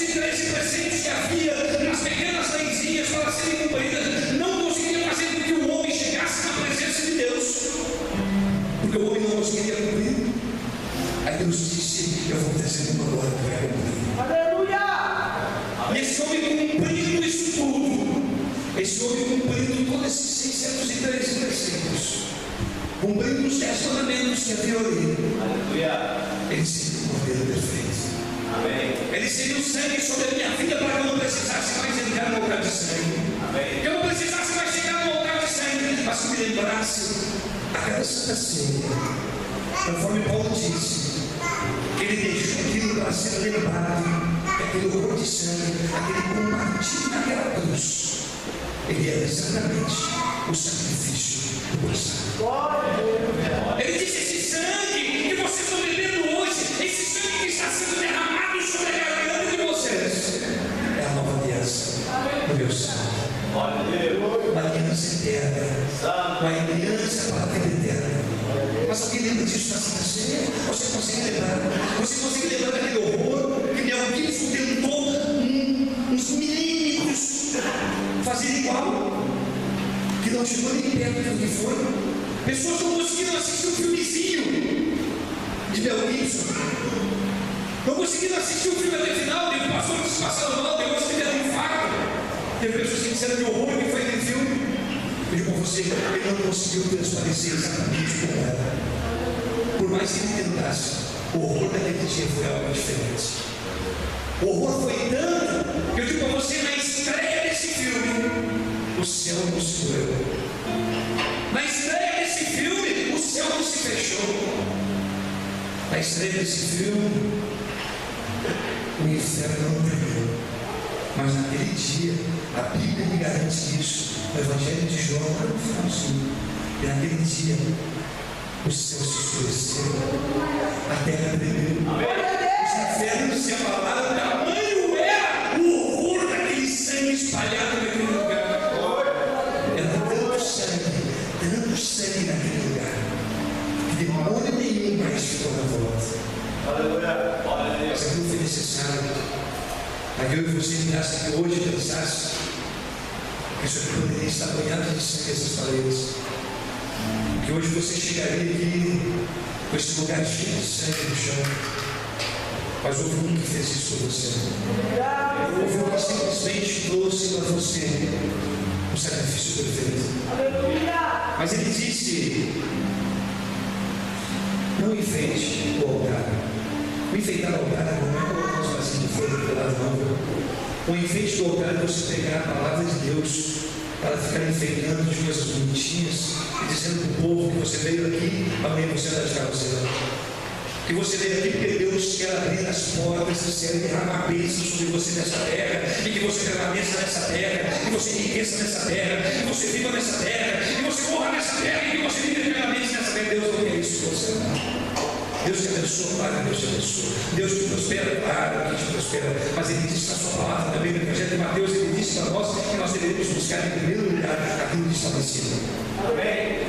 23 versículos, cumprindo os 10 mandamentos que havia ali, ele seria o Cordeiro perfeito. Amém. Ele seria o sangue sobre a minha vida para que eu não precisasse mais entrar no altar de sangue. Amém. Que eu não precisasse mais chegar no altar de sangue, mas que me lembrasse a cada santa ceia, conforme Paulo disse, que ele deixou aquilo para ser lembrado, que aquele horror de sangue, aquele combatido naquela cruz, ele era exatamente o sacrifício do passado. Ele disse: esse sangue que vocês estão bebendo hoje, esse sangue que está sendo derramado sobre a garganta de vocês, é a nova aliança do meu sangue. Uma aliança eterna, uma aliança para a vida eterna. Mas alguém lembra disso na Santa Ceia? Você consegue lembrar? Você consegue lembrar daquele horror que Mel Gibson tentou uns milímetros fazer igual, que não chegou nem perto do que foi? Pessoas não conseguiram assistir um filmezinho de Mel Gibson, não conseguiram assistir o filme até o final. Teve pastor que se passaram mal, depois teve um infarto. Teve pessoas que disseram que horror que foi aquele filme. Eu digo para você, ele não conseguiu transparecer exatamente como era. Por mais que ele tentasse, o horror daquele dia foi algo diferente. O horror foi tanto que eu digo para você, na estreia desse filme, o céu não se doeu. Na estreia desse filme, o céu não se fechou. Na estreia desse filme, o inferno não tremeu. Mas naquele dia, a Bíblia me garante isso, no Evangelho de João, lá no finalzinho. E naquele dia, o céu se escureceu, a terra tremeu, os infernos se abalaram. Tamanho era o horror daquele sangue espalhado naquele lugar. Era tanto sangue naquele lugar, que demônio nenhum mais ficou na volta. Mas aquilo foi necessário. Para que eu e você entrasse aqui hoje e pensasse que isso aqui poderia estar banhado de sangue essas paredes. Que hoje você chegaria aqui com esse lugar cheio de sangue no chão. Mas houve um que fez isso por você. Houve um que simplesmente trouxe para você um sacrifício perfeito. Mas ele disse: não enfeite o altar. O enfeitar o altar não é colocar os vasinhos de flor do lado, não. O enfeite do altar é você pegar a palavra de Deus para ficar enfeitando de coisas bonitinhas e dizendo para o povo que você veio aqui, amanhã você vai deixar você lá. Que você veio aqui porque Deus quer abrir as portas do céu e derramar bênçãos sobre você nessa terra, e que você permaneça nessa terra, que você enriqueça nessa terra, que você viva nessa terra, que você morra nessa terra, e que você viva eternamente nessa terra. Deus não quer isso para você. Deus te abençoa, Pai, Deus te abençoa. Deus te prospera, Pai, que te prospera. Mas Ele disse na sua palavra também, no Evangelho de Mateus, Ele disse para nós que nós deveríamos buscar em primeiro lugar aquilo que está lá em cima. Amém.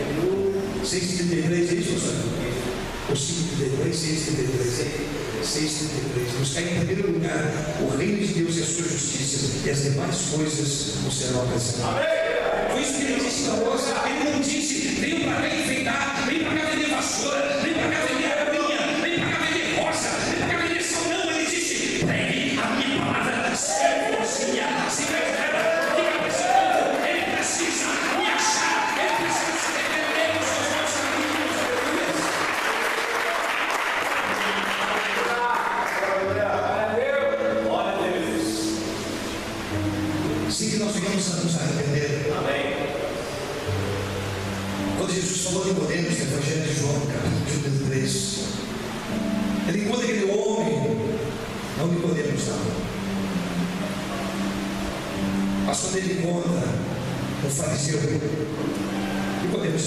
6,33, é isso, pastor? Ou 5,33, 6,33. Buscar em primeiro lugar o reino de Deus e a sua justiça, e as demais coisas não serão acrescentadas. Foi isso que Ele disse para nós. Ele não disse: venham para cá enfeitar, vem para cá vender vassoura, vem para cá vender aguinha, vem para cá vender roça, vem para cá vender sal. Não, Ele disse: pregue a minha palavra, serve cozinha, se prepara, fica para esse povo. Ele precisa me achar, ele precisa se defender dos seus maus caminhos. Sim, que nós venhamos a nos arrepender. Amém. Quando Jesus falou de Nicodemos, no Evangelho de João, capítulo 3, ele encontra aquele homem, não Nicodemos, não. Mas quando ele encontra um fariseu, Nicodemos,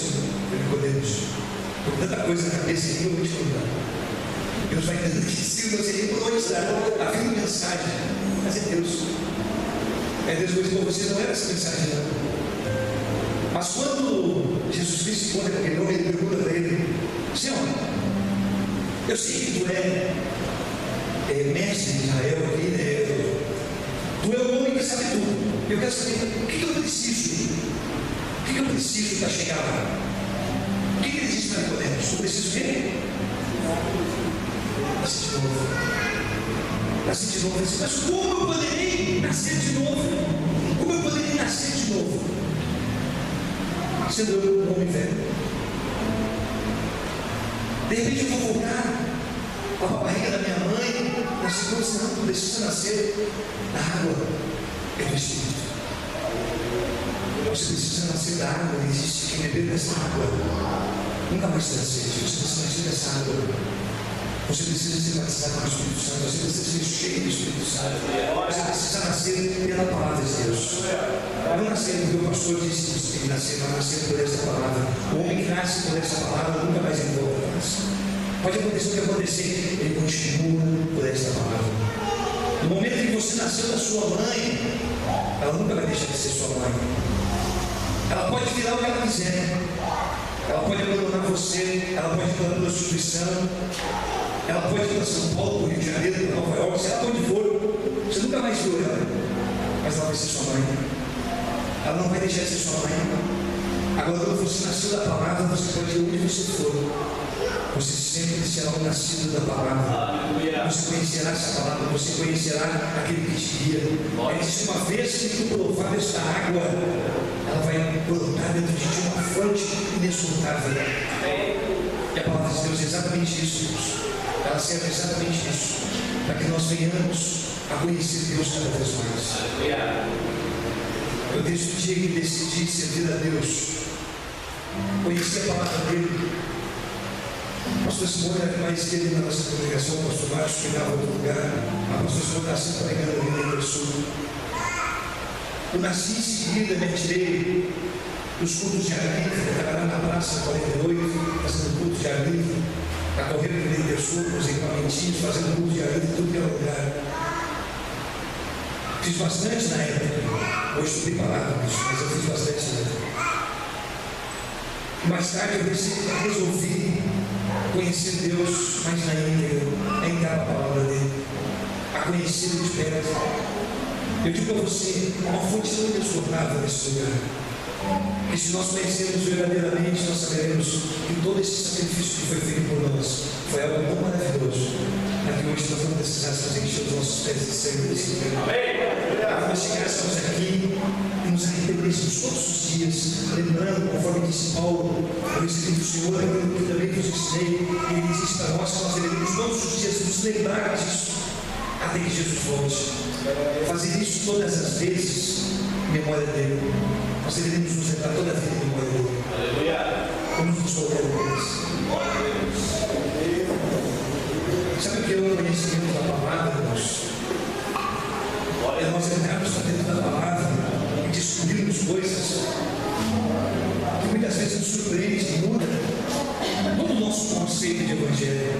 com tanta coisa na cabeça, eu vou te contar. Deus vai dando que se você reconhecer a vida mensagem, mas é Deus. É Deus que diz para você, não era essa mensagem, não. Mas quando Jesus Cristo encontra com aquele homem, ele pergunta para ele: Senhor, eu sei que tu é mestre de Israel aqui, né? Tu é o homem que sabe tudo. Eu quero saber o que eu preciso. O que eu preciso para chegar lá? O que ele disse para Nicodemos? Eu preciso o quê? Nascer de novo. Nascer de novo. Mas como eu poderei nascer de novo? Como eu poderei nascer de novo? sendo eu um homem velho. De repente eu vou voltar para a barriga da minha mãe, na segurança, não, precisa nascer da água e do Espírito. Você precisa nascer da água, e existe quem beber dessa água nunca mais terá sede. Você precisa nascer dessa água. Você precisa ser batizado com o Espírito Santo. Você precisa ser cheio do Espírito Santo. Você precisa nascer pela palavra de Deus. Não nascer porque o pastor disse que você tem que nascer, mas nascer por esta palavra. O homem que nasce por esta palavra nunca mais volta atrás. Pode acontecer o que acontecer, ele continua por esta palavra. No momento que você nasceu da sua mãe, ela nunca vai deixar de ser sua mãe. Ela pode virar o que ela quiser. Ela pode abandonar você, ela pode ir para a prostituição, ela pode ir para São Paulo, para o Rio de Janeiro, para Nova York, sei lá onde for. Você nunca mais viu ela, mas ela vai ser sua mãe. Ela não vai deixar de ser sua mãe. Agora, quando você nasceu da palavra, você pode ir onde você for. Você sempre será um nascido da palavra. Você conhecerá essa palavra, você conhecerá aquele que te guia. Ele disse: uma vez que tu provar esta água, ela vai brotar dentro de ti uma fonte inesgotável. E a palavra de Deus é exatamente isso, Deus. Ela serve exatamente isso, para que nós venhamos a conhecer Deus cada vez mais. Eu desde o dia que decidi servir a Deus, conheci a palavra dele. O pastor Simão era mais querido na nossa congregação, o pastor Márcio cuidava do lugar, a pastor Simão está sempre pregando ali no Rio do Sul. Eu nasci em seguida, me tirei dos cultos de ar livre, trabalhar na praça 48, fazendo culto de ar livre, a correr pelo Rio do Sul, com os equipamentinhos, fazendo culto de ar livre em tudo que era lugar. Fiz bastante na época, hoje estou preparado com isso, mas eu fiz bastante na época. Mais tarde eu resolvi conhecer Deus mais na íntegra, a entrar na palavra dele, a conhecê-lo de perto. Eu digo para você, uma fonte tão inesgotável nesse lugar, que se nós conhecermos verdadeiramente, nós saberemos que todo esse sacrifício que foi feito por nós foi algo tão maravilhoso, para que hoje nós não precisássemos encher os nossos pés de sangue desse lugar. Para que nós chegássemos aqui e nos arrependêssemos todos os dias, lembrando, conforme disse Paulo, eu recebi do Senhor aquilo que também vos ensinei, e ele disse para nós que nós devemos todos os dias nos lembrar disso, até que Jesus volte. Fazer isso todas as vezes em memória dele. Nós devemos nos lembrar toda a vida em memória dele. Vamos nos colocar deles. Sabe o que é o conhecimento da palavra, irmãos? É nós entrarmos dentro da palavra e descobrirmos coisas que muitas vezes nos surpreende e muda todo o nosso conceito de evangelho.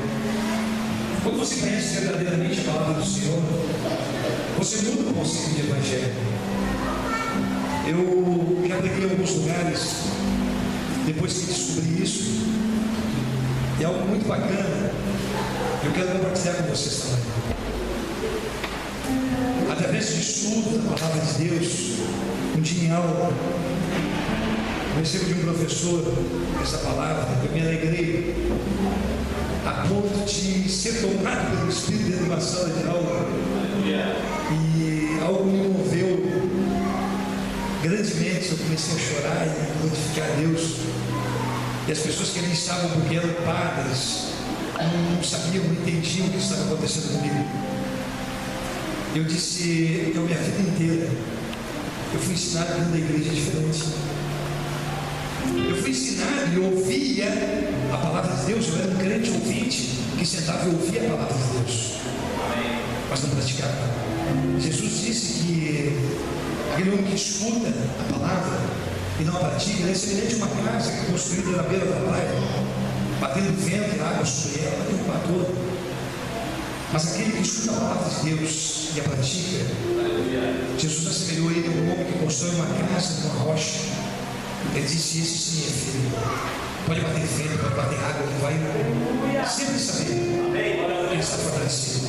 Quando você conhece verdadeiramente a palavra do Senhor, você muda o conceito de evangelho. Eu já preguei em alguns lugares, depois que descobri isso, e é algo muito bacana, eu quero compartilhar com vocês também. Através do estudo da palavra de Deus, um dia em aula, eu recebo de um professor essa palavra, eu me alegrei a ponto de ser tocado pelo Espírito dentro de uma sala de aula, e algo me moveu grandemente. Eu comecei a chorar e glorificar a Deus, e as pessoas que nem estavam porque eram padres não sabiam, não entendiam o que estava acontecendo comigo. Eu disse: eu minha vida inteira eu fui ensinado dentro da igreja diferente. Eu fui ensinado e ouvia a palavra de Deus. Eu era um crente ouvinte que sentava e ouvia a palavra de Deus, mas não praticava. Jesus disse que aquele homem que escuta a palavra e não a pratica, ele é semelhante a uma casa que é construída na beira da praia, batendo vento e água sobre ela, e o batou. Mas aquele que escuta a palavra de Deus e a pratica, Jesus assemelhou ele a um homem que constrói uma casa com uma rocha. Ele disse: esse sim é filho. Pode bater vento, pode bater água, ele vai sempre saber que ele está fortalecido.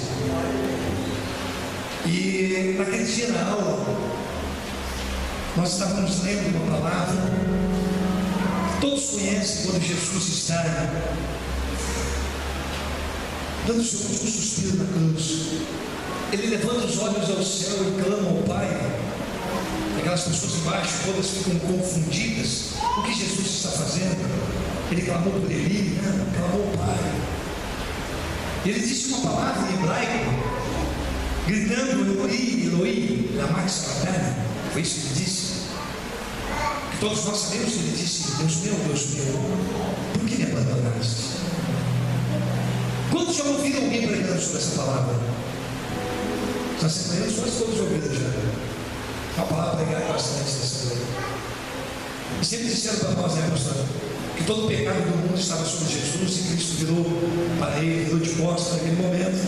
E naquele dia na aula, nós estávamos lendo uma palavra. Todos conhecem quando Jesus está dando o seu último suspiro na cruz. Ele levanta os olhos ao céu e clama ao Pai. Aquelas pessoas embaixo todas ficam confundidas, o que Jesus está fazendo? Ele clamou por Eli? Não, clamou o Pai. Ele disse uma palavra em hebraico, gritando: Eloi, Eloi, lama sabachthani. Foi isso que ele disse. Que todos nós sabemos que ele disse: Deus meu, por que me abandonaste? Quantos já ouviram alguém pregando sobre essa palavra? As assembleias quase todos ouviram já. A palavra pregada bastante da assembleia. E sempre disseram para nós, né, pastor, que todo o pecado do mundo estava sobre Jesus e Cristo virou para ele, virou de costas naquele momento,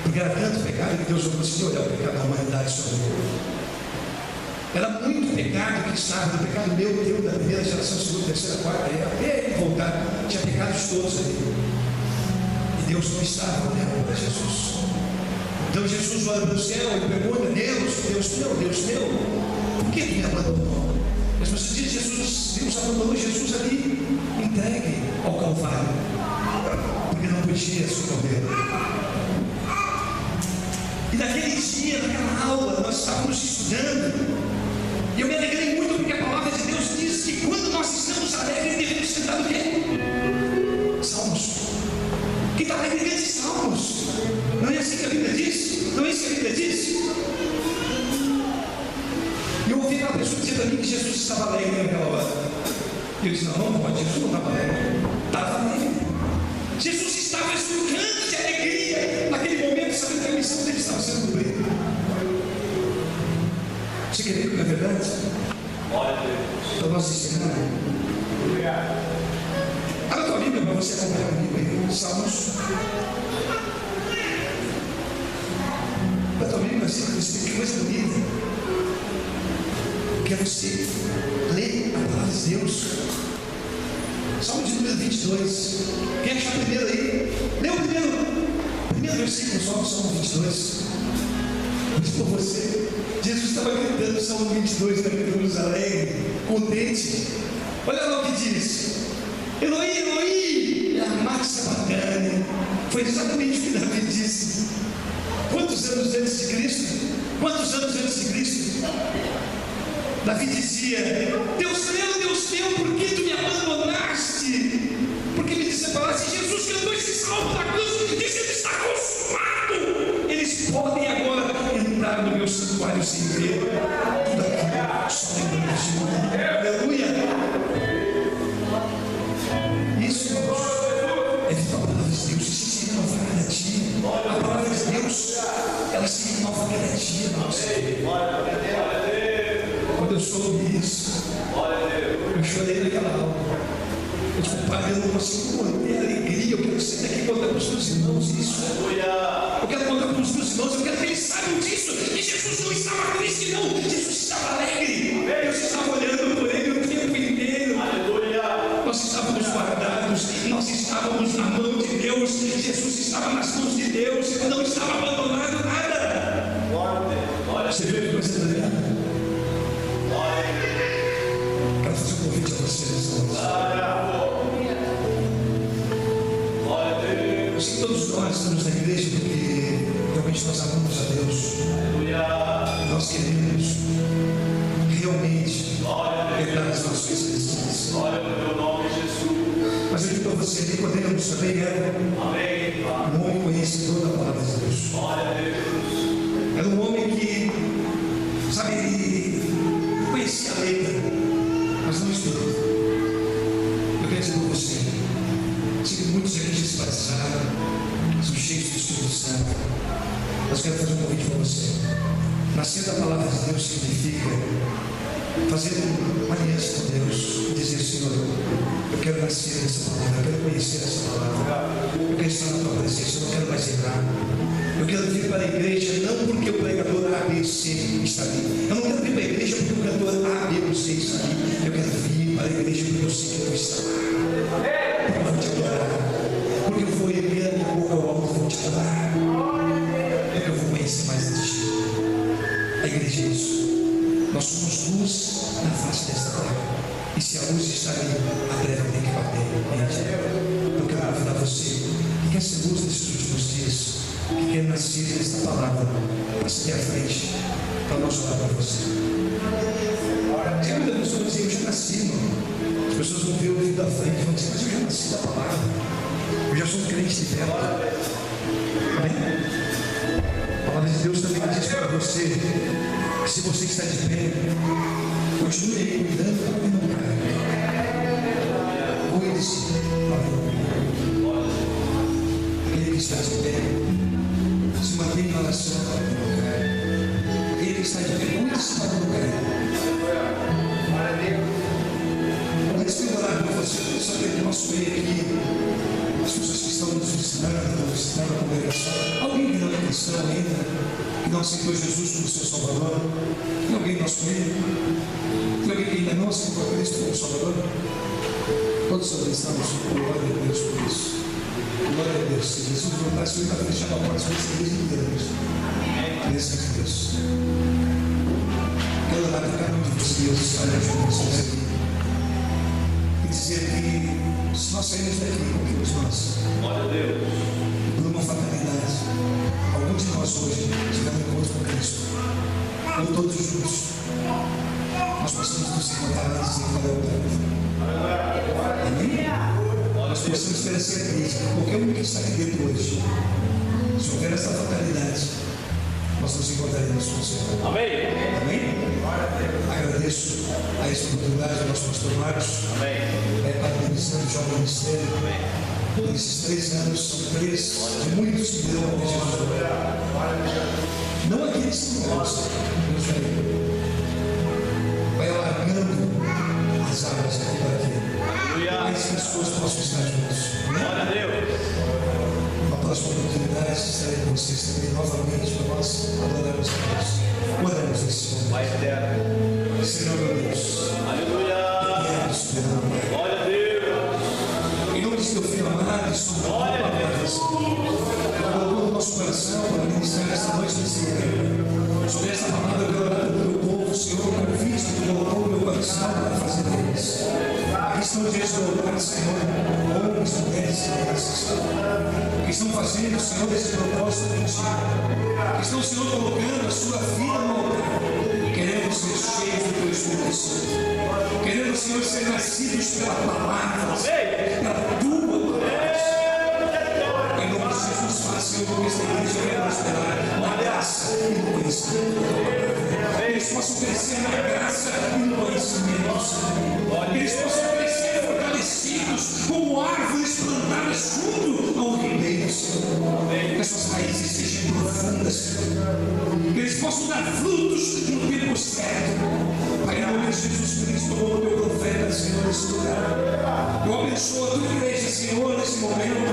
porque era tanto pecado que Deus não conseguiu olhar o pecado da humanidade sobre ele. Era muito pecado que estava, do pecado meu, teu, da primeira geração, segunda, terceira, quarta, e até ele voltar, tinha pecados todos ali. E Deus não estava olhando para Jesus. Então Jesus olha para o céu e pergunta: Deus meu, por que me abandonou? Mas você diz: Deus abandonou Jesus ali, entregue ao Calvário, porque não podia socorrer. E naquele dia, naquela aula, nós estávamos estudando, e eu me alegrei muito porque a palavra de Deus diz que quando nós estamos alegres, devemos cantar o quê? Salmos. Quem está alegre cante salmos. Não é assim que a Bíblia diz? Não é isso que a Bíblia diz? E eu ouvi aquela pessoa dizer para mim que Jesus estava alegre naquela hora. E eu disse: não pode, Jesus não estava alegre. Estava alegre. Jesus estava exultante de alegria naquele momento, sabendo que a missão dele estava sendo cumprida. Você quer ver que não é verdade? Então nós ensinamos. Obrigado. Abra a tua Bíblia para você acompanhar comigo aí. Salmos. Abra a tua Bíblia, assim, que coisa bonita. Que é você ler a palavra de Deus. Salmo de número 22. Quem achar primeiro aí? Lê o primeiro versículo só do Salmo 22. Diz para você: Jesus estava gritando o Salmo 22, cantando alegre, contente. Olha lá o que diz: Eloi, Eloi, lama sabachthani. Foi exatamente o que Davi disse. Quantos anos antes de Cristo? Davi dizia: Deus meu, por que tu me abandonaste? Porque me desemparaste. Jesus cantou esse salmo da cruz, dizendo: está consumado. Eles podem agora entrar no meu santuário sem ver tudo aquilo, só lembrando de mim. Aleluia. Isso, irmãos, é viver a palavra de Deus. Isso se renova cada dia. A palavra de Deus, ela se renova cada dia, irmãos. Quando eu soube isso, eu chorei naquela aula. Eu disse: Pai, eu não consigo manter a alegria. Eu quero ser daqui e contar para os meus irmãos isso. Eu quero contar para os meus irmãos. Eu quero que eles saibam disso. Que Jesus não estava triste, não. Jesus estava alegre. Deus estava olhando por ele o tempo inteiro. Nós estávamos guardados. Nós estávamos na mão de Deus. Jesus estava nas mãos de Deus. Não estava abandonado nada. Você viu que coisa legal? Quero fazer um convite a vocês. Eu sei que todos nós estamos na igreja porque realmente nós amamos a Deus. Nós queremos realmente entrar nas nações cristãs. Mas eu digo para você: Nicodemos também era um homem conhecedor da palavra de Deus. Era um homem que, sabe, ele conhecia a letra, mas não estudou. Eu quero dizer para você: sei que muitos aqui já se batizaram, são cheios do Espírito Santo. Mas quero fazer um convite para você. Nascer da palavra de Deus significa fazer uma aliança com Deus e dizer: Senhor, eu quero nascer dessa palavra, eu quero conhecer essa palavra, eu quero estar na tua presença, eu não quero mais errar. Eu quero vir para a igreja não porque o pregador A, B, C está ali. Eu não quero vir para a igreja porque o cantor A, B ou C está ali. Eu quero vir para a igreja porque eu sei que tu está lá. Porque eu vou te adorar. Porque eu vou erguer a minha boca ao alto e vou te adorar. Porque eu vou conhecer mais de ti. A igreja é isso. Nós somos luz na face desta terra. E se a luz está ali, a treva tem que bater. Eu quero convidar você que quer ser luz nesses últimos dias, que quer nascer nesta palavra, passe aqui à frente para nós orar para você. Tem muita pessoa que diz: eu já nasci, irmão. pela frente, vão dizer, mas eu já nasci da palavra, eu já sou um crente liberto. Amém? A palavra de Deus também diz para você, que se você está de pé, continue aí cuidando para que não caia. Cuide-se para que não caia. Aquele que está de pé, se mantém em oração para que não caia. Aquele que está de pé, cuide-se para que não caia. Antes de orar com você, eu gostaria que nós meio aqui, as pessoas que estão nos visitando a congregação, alguém que não é cristão ainda, que não aceitou Jesus como seu Salvador, tem alguém no nosso meio? Tem alguém que ainda não aceitou a Cristo como Salvador? Todos nós estamos, glória a Deus por isso. Glória a Deus. Se Jesus voltasse, ele vai fechar a porta das igrejas inteiras. Graças a Deus. Quero orar para cada um de vocês, olha com vocês aqui. E dizer que se nós sairmos daqui com aqueles nós, Glória a Deus. por uma fatalidade, alguns de nós hoje tiveram encontro com Cristo, ou todos juntos, nós possamos nos encontrar e dizer qual é o plano. Amém? Nós possamos ter a certeza que qualquer um que está aqui dentro hoje, se houver essa fatalidade, nós nos encontraremos com o Senhor. Amém. Amém? Agradeço a essa oportunidade do nosso pastor Marcos. Amém. Parabenizando o jovem ministério. Por esses 3 anos, são 3 de muitos que dão a Jesus. Não aqueles que não gostam, vai alargando as águas aqui para aqui. Mais pessoas possam estar juntos. Glória a Deus. Na próxima oportunidade, estarei com vocês também novamente para nós adorarmos a Deus. Oramos nesse momento. Pai eterno. Senhor meu Deus. Aleluia. Glória a Deus. Em nome de teu filho amado, estou Glória a Deus. colocou no nosso coração para ministrar esta noite nesse lugar. Sobre essa palavra eu quero orar pelo meu povo, Senhor, convite que tu colocou no meu coração para fazer deles. Aqui estão diante do altar, Senhor, homens, mulheres, crianças, que estão fazendo, Senhor, esse propósito contigo, que estão, Senhor, colocando a sua vida no altar, querendo ser cheios do teu Espírito Santo, querendo, Senhor, ser nascidos pela palavra, pela tua palavra. Em nome de Jesus, faça, Senhor, com que esta igreja venha prosperar na graça e no conhecimento. Eles possam crescer na graça e no conhecimento, Senhor. Eles possam crescer fortalecidos como árvores plantadas junto ao ribeiro, Senhor. Que essas raízes sejam profundas, Senhor. Que eles possam dar frutos no tempo certo. Pai, em nome de Jesus Cristo, como teu profeta, Senhor, nesse lugar. Eu abençoo a tua igreja, Senhor, nesse momento.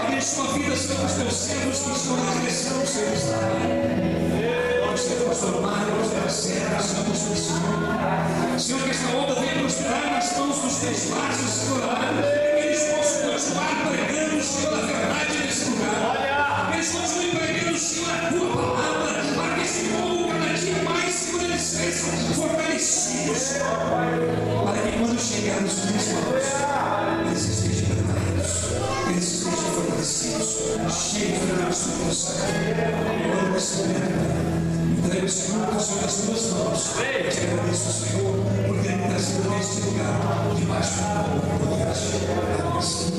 Abençoa a vida, Senhor, dos teus servos que estão na direção, Senhor, está. Senhor, pastor Mário, pastor Sérgio, Senhor, pastor Senhor. Senhor, que esta obra venha prosperar nas mãos dos teus vasos, Senhor, que eles possam continuar pregando, Senhor, a verdade nesse lugar. Que eles continuem pregando, Senhor, a tua palavra, para que esse povo cada dia mais, Senhor, eles sejam fortalecidos, Senhor. Para que quando chegarmos nos irmãos, eles estejam preparados, eles estejam fortalecidos, cheios do teu Espírito Santo. Agora, nesse momento, entrego, Senhor, com o Senhor das tuas mãos. Eu te agradeço, Senhor, por ter me trazido neste lugar, debaixo da tua poderosa.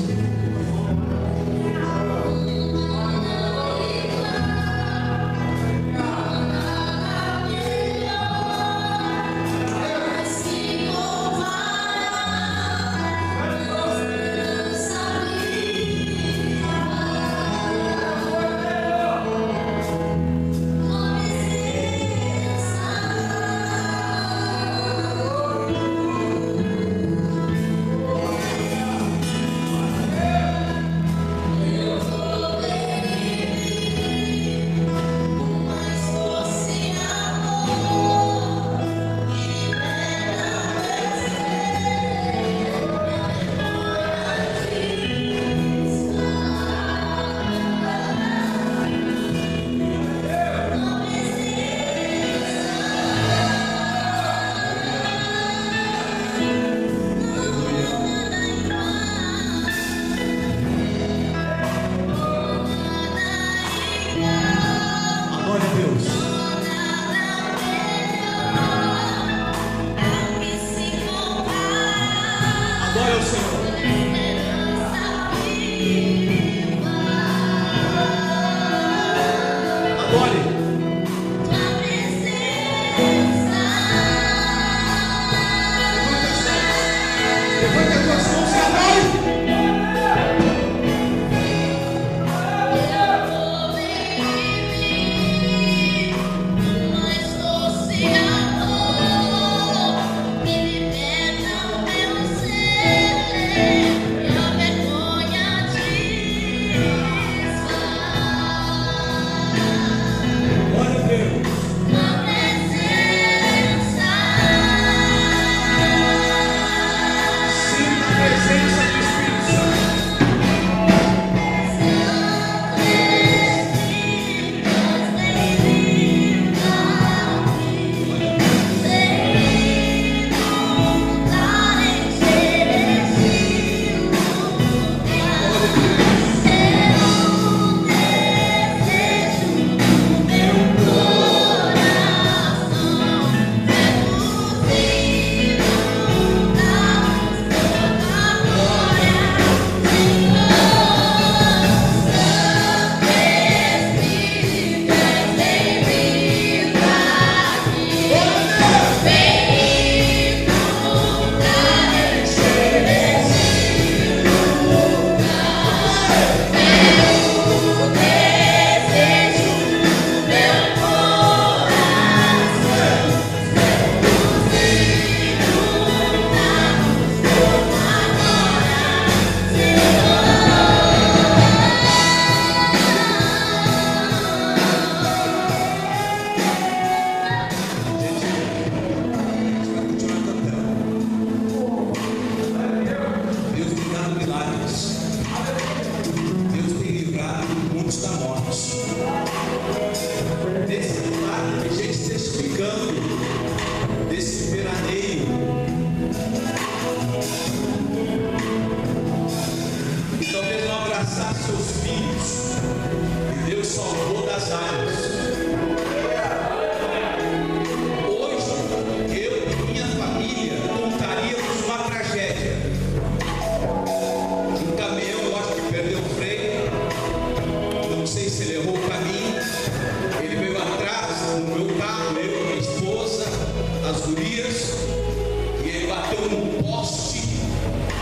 das gurias, e ele bateu no poste,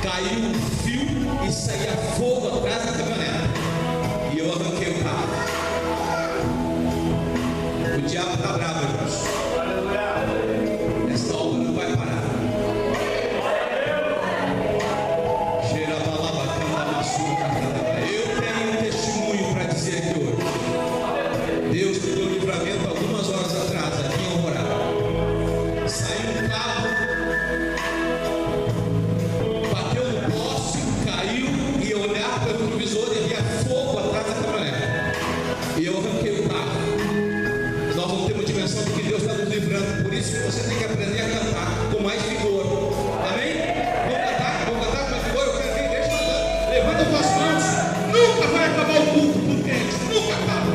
caiu um fio e saía fogo atrás da caminhonete. E eu arranquei o carro. O diabo está bravo, irmãos. Essa obra não vai parar. Eu tenho um testemunho para dizer aqui hoje. Deus me deu livramento algumas horas atrás, aqui em Alvorada. Saiu um carro, bateu no poste, caiu, e eu olhava pelo retrovisor e havia fogo atrás da caminhonete. E eu arranquei o carro. Nós vamos ter uma dimensão de que Deus está nos livrando. Por isso que você tem que aprender a cantar com mais vigor. Amém? Vamos cantar com mais vigor. Eu quero ver a igreja cantando. Levanta as tuas mãos. Nunca vai acabar o culto por crente. Nunca acaba.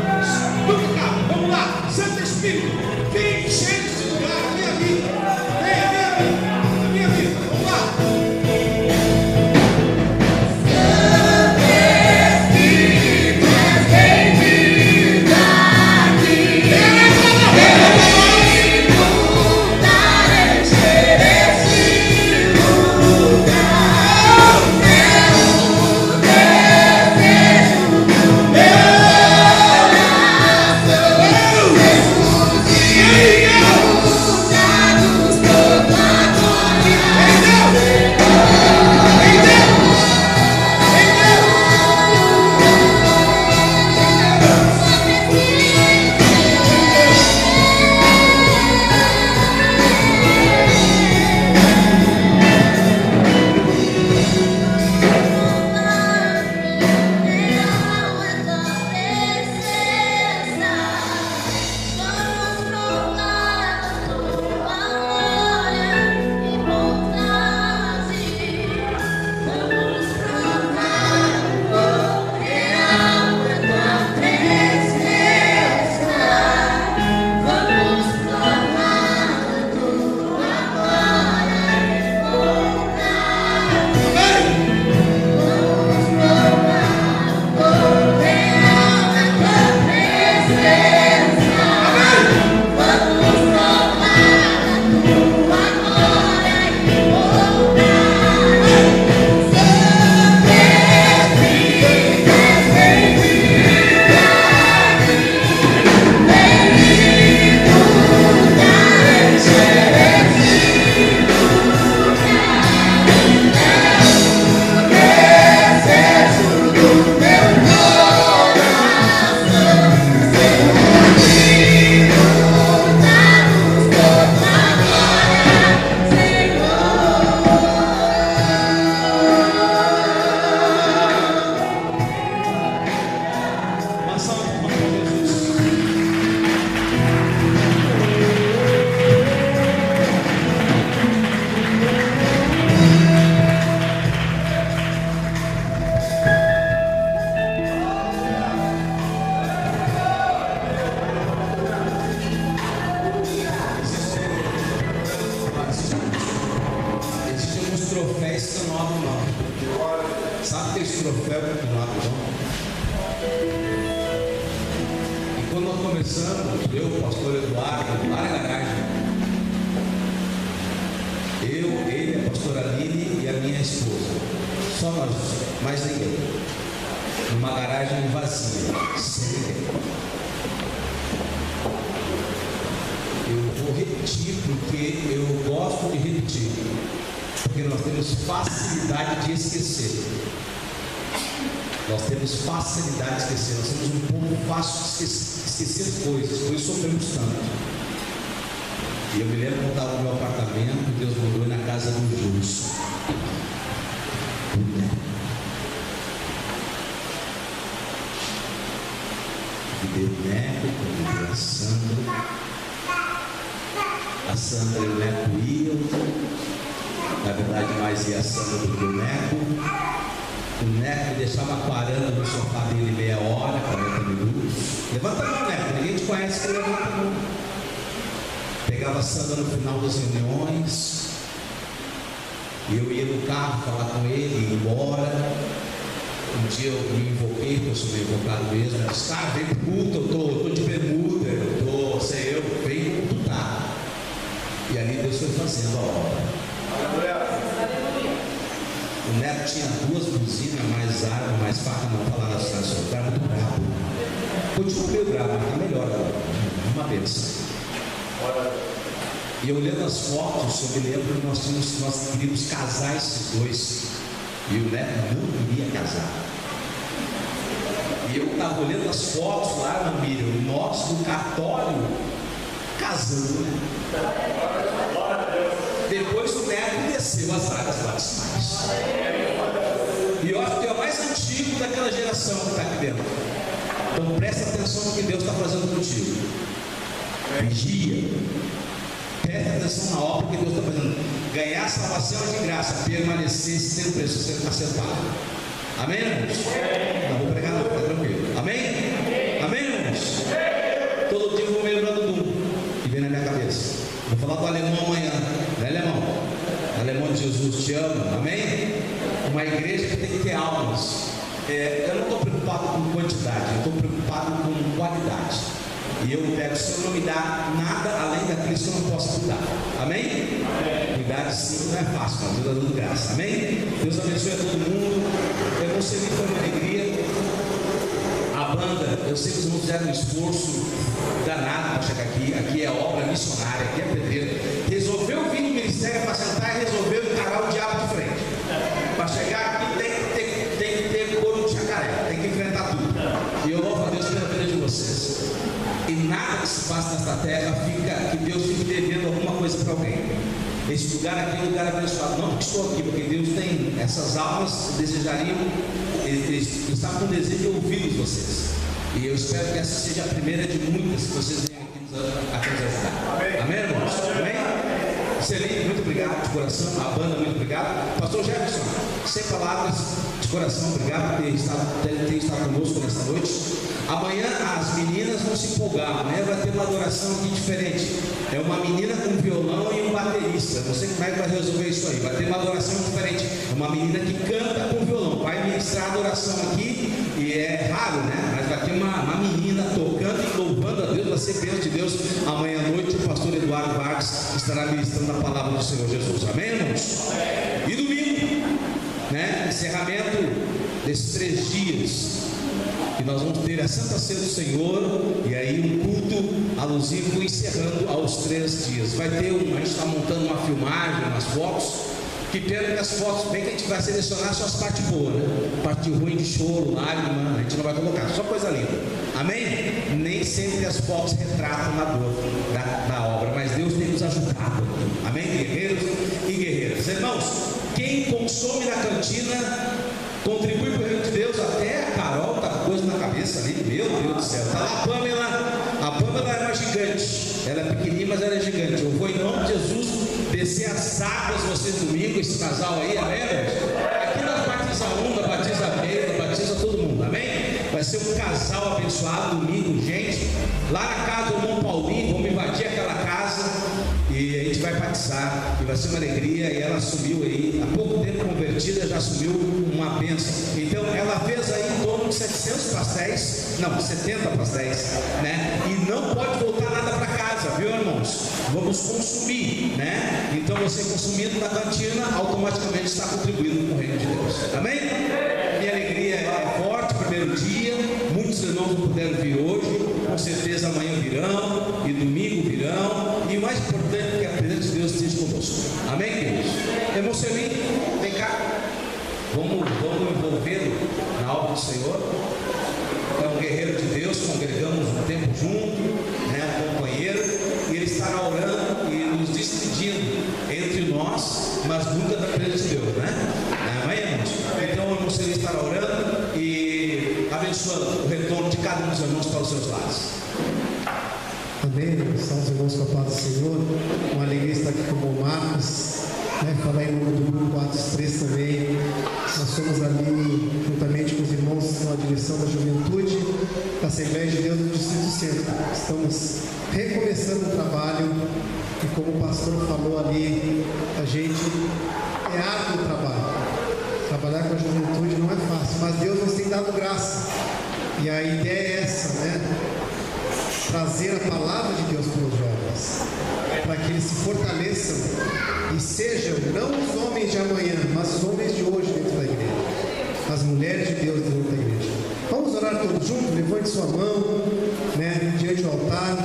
Nunca acaba. Vamos lá. Santo Espírito, vem encher esse lugar. A minha vida. A minha vida. Vamos lá. E eu me lembro quando estava no meu apartamento, Deus mandou na casa do justo. E deu Neco, quando a Sandra e o Neco iam. Na verdade, mais ia a Sandra do que o Neco. O Neco me deixava parando no sofá dele meia hora, 40 minutos. Levanta a mão, Neco, ninguém te conhece, que levanta a mão. Pegava a Sandra no final das reuniões, e eu ia no carro falar com ele, ia embora. Um dia eu me invoquei, porque eu sou meio invocado mesmo. Eu disse: cara, vem pro culto, eu tô de bermuda, vem culto, tá? E ali Deus foi fazendo a obra. O neto tinha 2 buzinas, mais arma, mais faca, não falar nas cidades, o cara muito bravo. Continua meio bravo, mas está melhor agora. Uma bênção. E eu olhando as fotos, eu me lembro que nós queríamos casar esses 2. E o neto não queria casar. E eu estava olhando as fotos lá na Miriam, nós do cartório casando, né? Depois o neto desceu as águas batismais. E eu acho que é o mais antigo daquela geração que está aqui dentro. Então presta atenção no que Deus está fazendo contigo. Vigia. Presta atenção na obra que Deus está fazendo. Ganhar a salvação é de graça. Permanecer sem preço, ser acertado. Amém, irmãos? Não vou pregar não, está tranquilo. Amém? Amém, irmãos? Todo dia eu vou me lembrando de um que vem na minha cabeça. Vou falar do alemão amanhã. Né, alemão? Alemão de Jesus, te amo. Amém? Uma igreja que tem que ter almas. Eu não estou preocupado com quantidade, eu estou preocupado com qualidade. E eu pego, se eu não me dá nada além daquilo que eu não posso cuidar. Amém? Cuidar de si não é fácil, mas Deus está dando graça. Amém? Deus abençoe a todo mundo. Eu vou servir com uma alegria. A banda, eu sei que os irmãos fizeram um esforço danado para chegar aqui. Aqui é obra missionária, aqui é pedreiro. Resolveu vir no ministério para sentar e resolveu encarar o diabo de frente. Para chegar aqui tem que ter couro de jacaré, tem que enfrentar tudo. E eu louvo a Deus pela vida de vocês. E nada que se faça nesta terra que Deus fique devendo alguma coisa para alguém. Esse lugar aqui é um lugar abençoado. Não porque estou aqui, porque Deus tem essas almas que desejariam, eles estavam com desejo de ouvir vocês. E eu espero que essa seja a primeira de muitas que vocês venham aqui nos ajudar. Amém, irmãos? Amém? Celino, muito obrigado de coração. A banda, muito obrigado. Pastor Jefferson, sem palavras, de coração, obrigado por ter estado conosco nesta noite. Amanhã as meninas vão se empolgar, né? Vai ter uma adoração aqui diferente. É uma menina com violão e um baterista. Não sei como é que vai resolver isso aí. Vai ter uma adoração diferente. É uma menina que canta com violão. Vai ministrar a adoração aqui. E é raro, né? Mas vai ter uma menina tocando e louvando a Deus. Vai ser bênção de Deus. Amanhã à noite o pastor Eduardo Vargas estará ministrando a palavra do Senhor Jesus. Amém, irmãos? E domingo, né? Encerramento desses 3 dias. E nós vamos ter a Santa Ceia do Senhor. E aí um culto alusivo encerrando aos 3 dias. Vai ter a gente está montando uma filmagem, umas fotos. Que pena que as fotos, bem que a gente vai selecionar só as partes boas, né? Parte ruim de choro, lágrima, a gente não vai colocar, só coisa linda. Amém? Nem sempre as fotos retratam a dor da obra, mas Deus tem nos ajudado. Amém? Guerreiros e guerreiras. Irmãos, quem consome na cantina contribui para o reino de Deus. Até a Carol está com coisa na cabeça ali, meu Deus do céu. Está lá a Pamela é uma gigante. Ela é pequenininha, mas ela é gigante. Eu vou em nome de Jesus descer as águas vocês domingo, esse casal aí, amém? Aqui nós batiza uma, batiza a meia, batiza todo mundo, amém? Vai ser um casal abençoado domingo, gente. Lá na casa do irmão Paulinho, vamos invadir aquela casa e a gente vai batizar. E vai ser uma alegria. E ela assumiu aí, há pouco tempo convertida, já assumiu uma bênção. Então ela fez aí em torno de 700 pastéis, não, 70 pastéis, né? E não pode voltar nada para casa, viu, irmãos? Vamos consumir, né? Então você consumindo na cantina, automaticamente está contribuindo com o reino de Deus. Amém? Minha alegria é forte, primeiro dia. Muitos irmãos não puderam vir hoje, com certeza amanhã virão, e domingo virão. E o mais importante é que a presença de Deus esteja conosco. Amém, queridos? Irmão Celinho, vem cá. Vamos envolvê-lo na obra do Senhor. É um guerreiro de Deus, congregamos um tempo junto, né, um companheiro, e ele estará orando e nos despedindo entre nós, mas nunca da presença de Deus, né? Amém, irmãos? Então o irmão Celinho estará orando e abençoando o retorno de cada um dos irmãos para os seus lares. Amém. Estamos irmãos com a paz do Senhor. Uma alegria estar aqui com o irmão Marcos, né? Falar em nome do grupo 4-3 também. Nós somos ali, juntamente com os irmãos na direção da juventude, da Assembleia de Deus do Distrito Centro. Estamos recomeçando o trabalho e, como o pastor falou ali, a gente é árduo o trabalho. Trabalhar com a juventude não é fácil, mas Deus nos tem dado graça. E a ideia é essa, né? Trazer a palavra de Deus para os jovens, para que eles se fortaleçam e sejam não os homens de amanhã, mas os homens de hoje dentro da igreja, as mulheres de Deus dentro da igreja. Vamos orar todos juntos? Levante sua mão, diante do altar.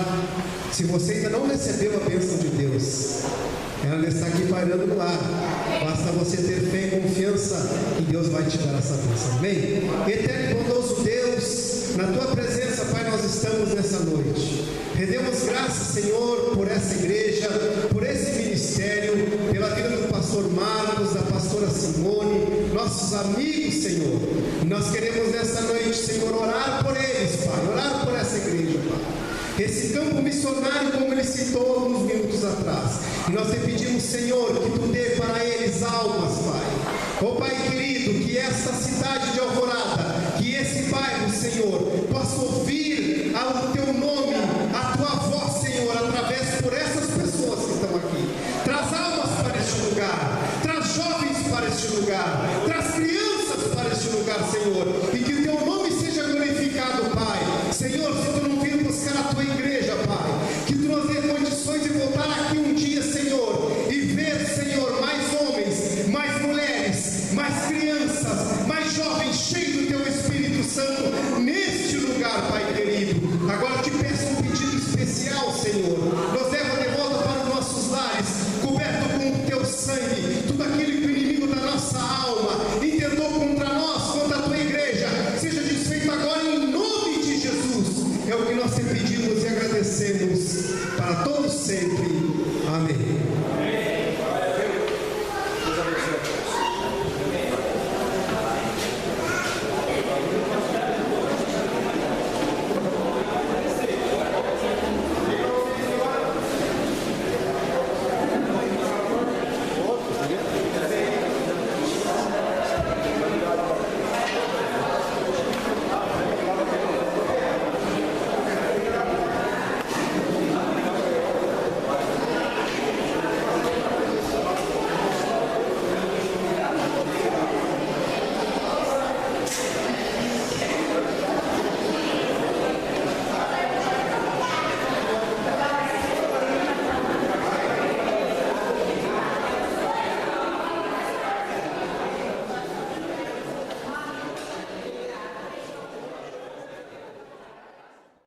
Se você ainda não recebeu a bênção de Deus, ela está aqui pairando no ar. Basta você ter fé e confiança e Deus vai te dar essa bênção. Amém? Eterno e bondoso Deus, na tua presença, Pai, nós estamos nessa noite. Rendemos graças, Senhor, por essa igreja, por esse ministério, pela vida do pastor Marcos, da pastora Simone, nossos amigos, Senhor. Nós queremos nessa noite, Senhor, orar por eles, Pai, orar por essa igreja, Pai. Esse campo missionário, como ele citou alguns minutos atrás. E nós te pedimos, Senhor, que tu dê para eles almas, Pai. Ó Pai querido, que essa cidade de Alvorada, que esse bairro, Senhor,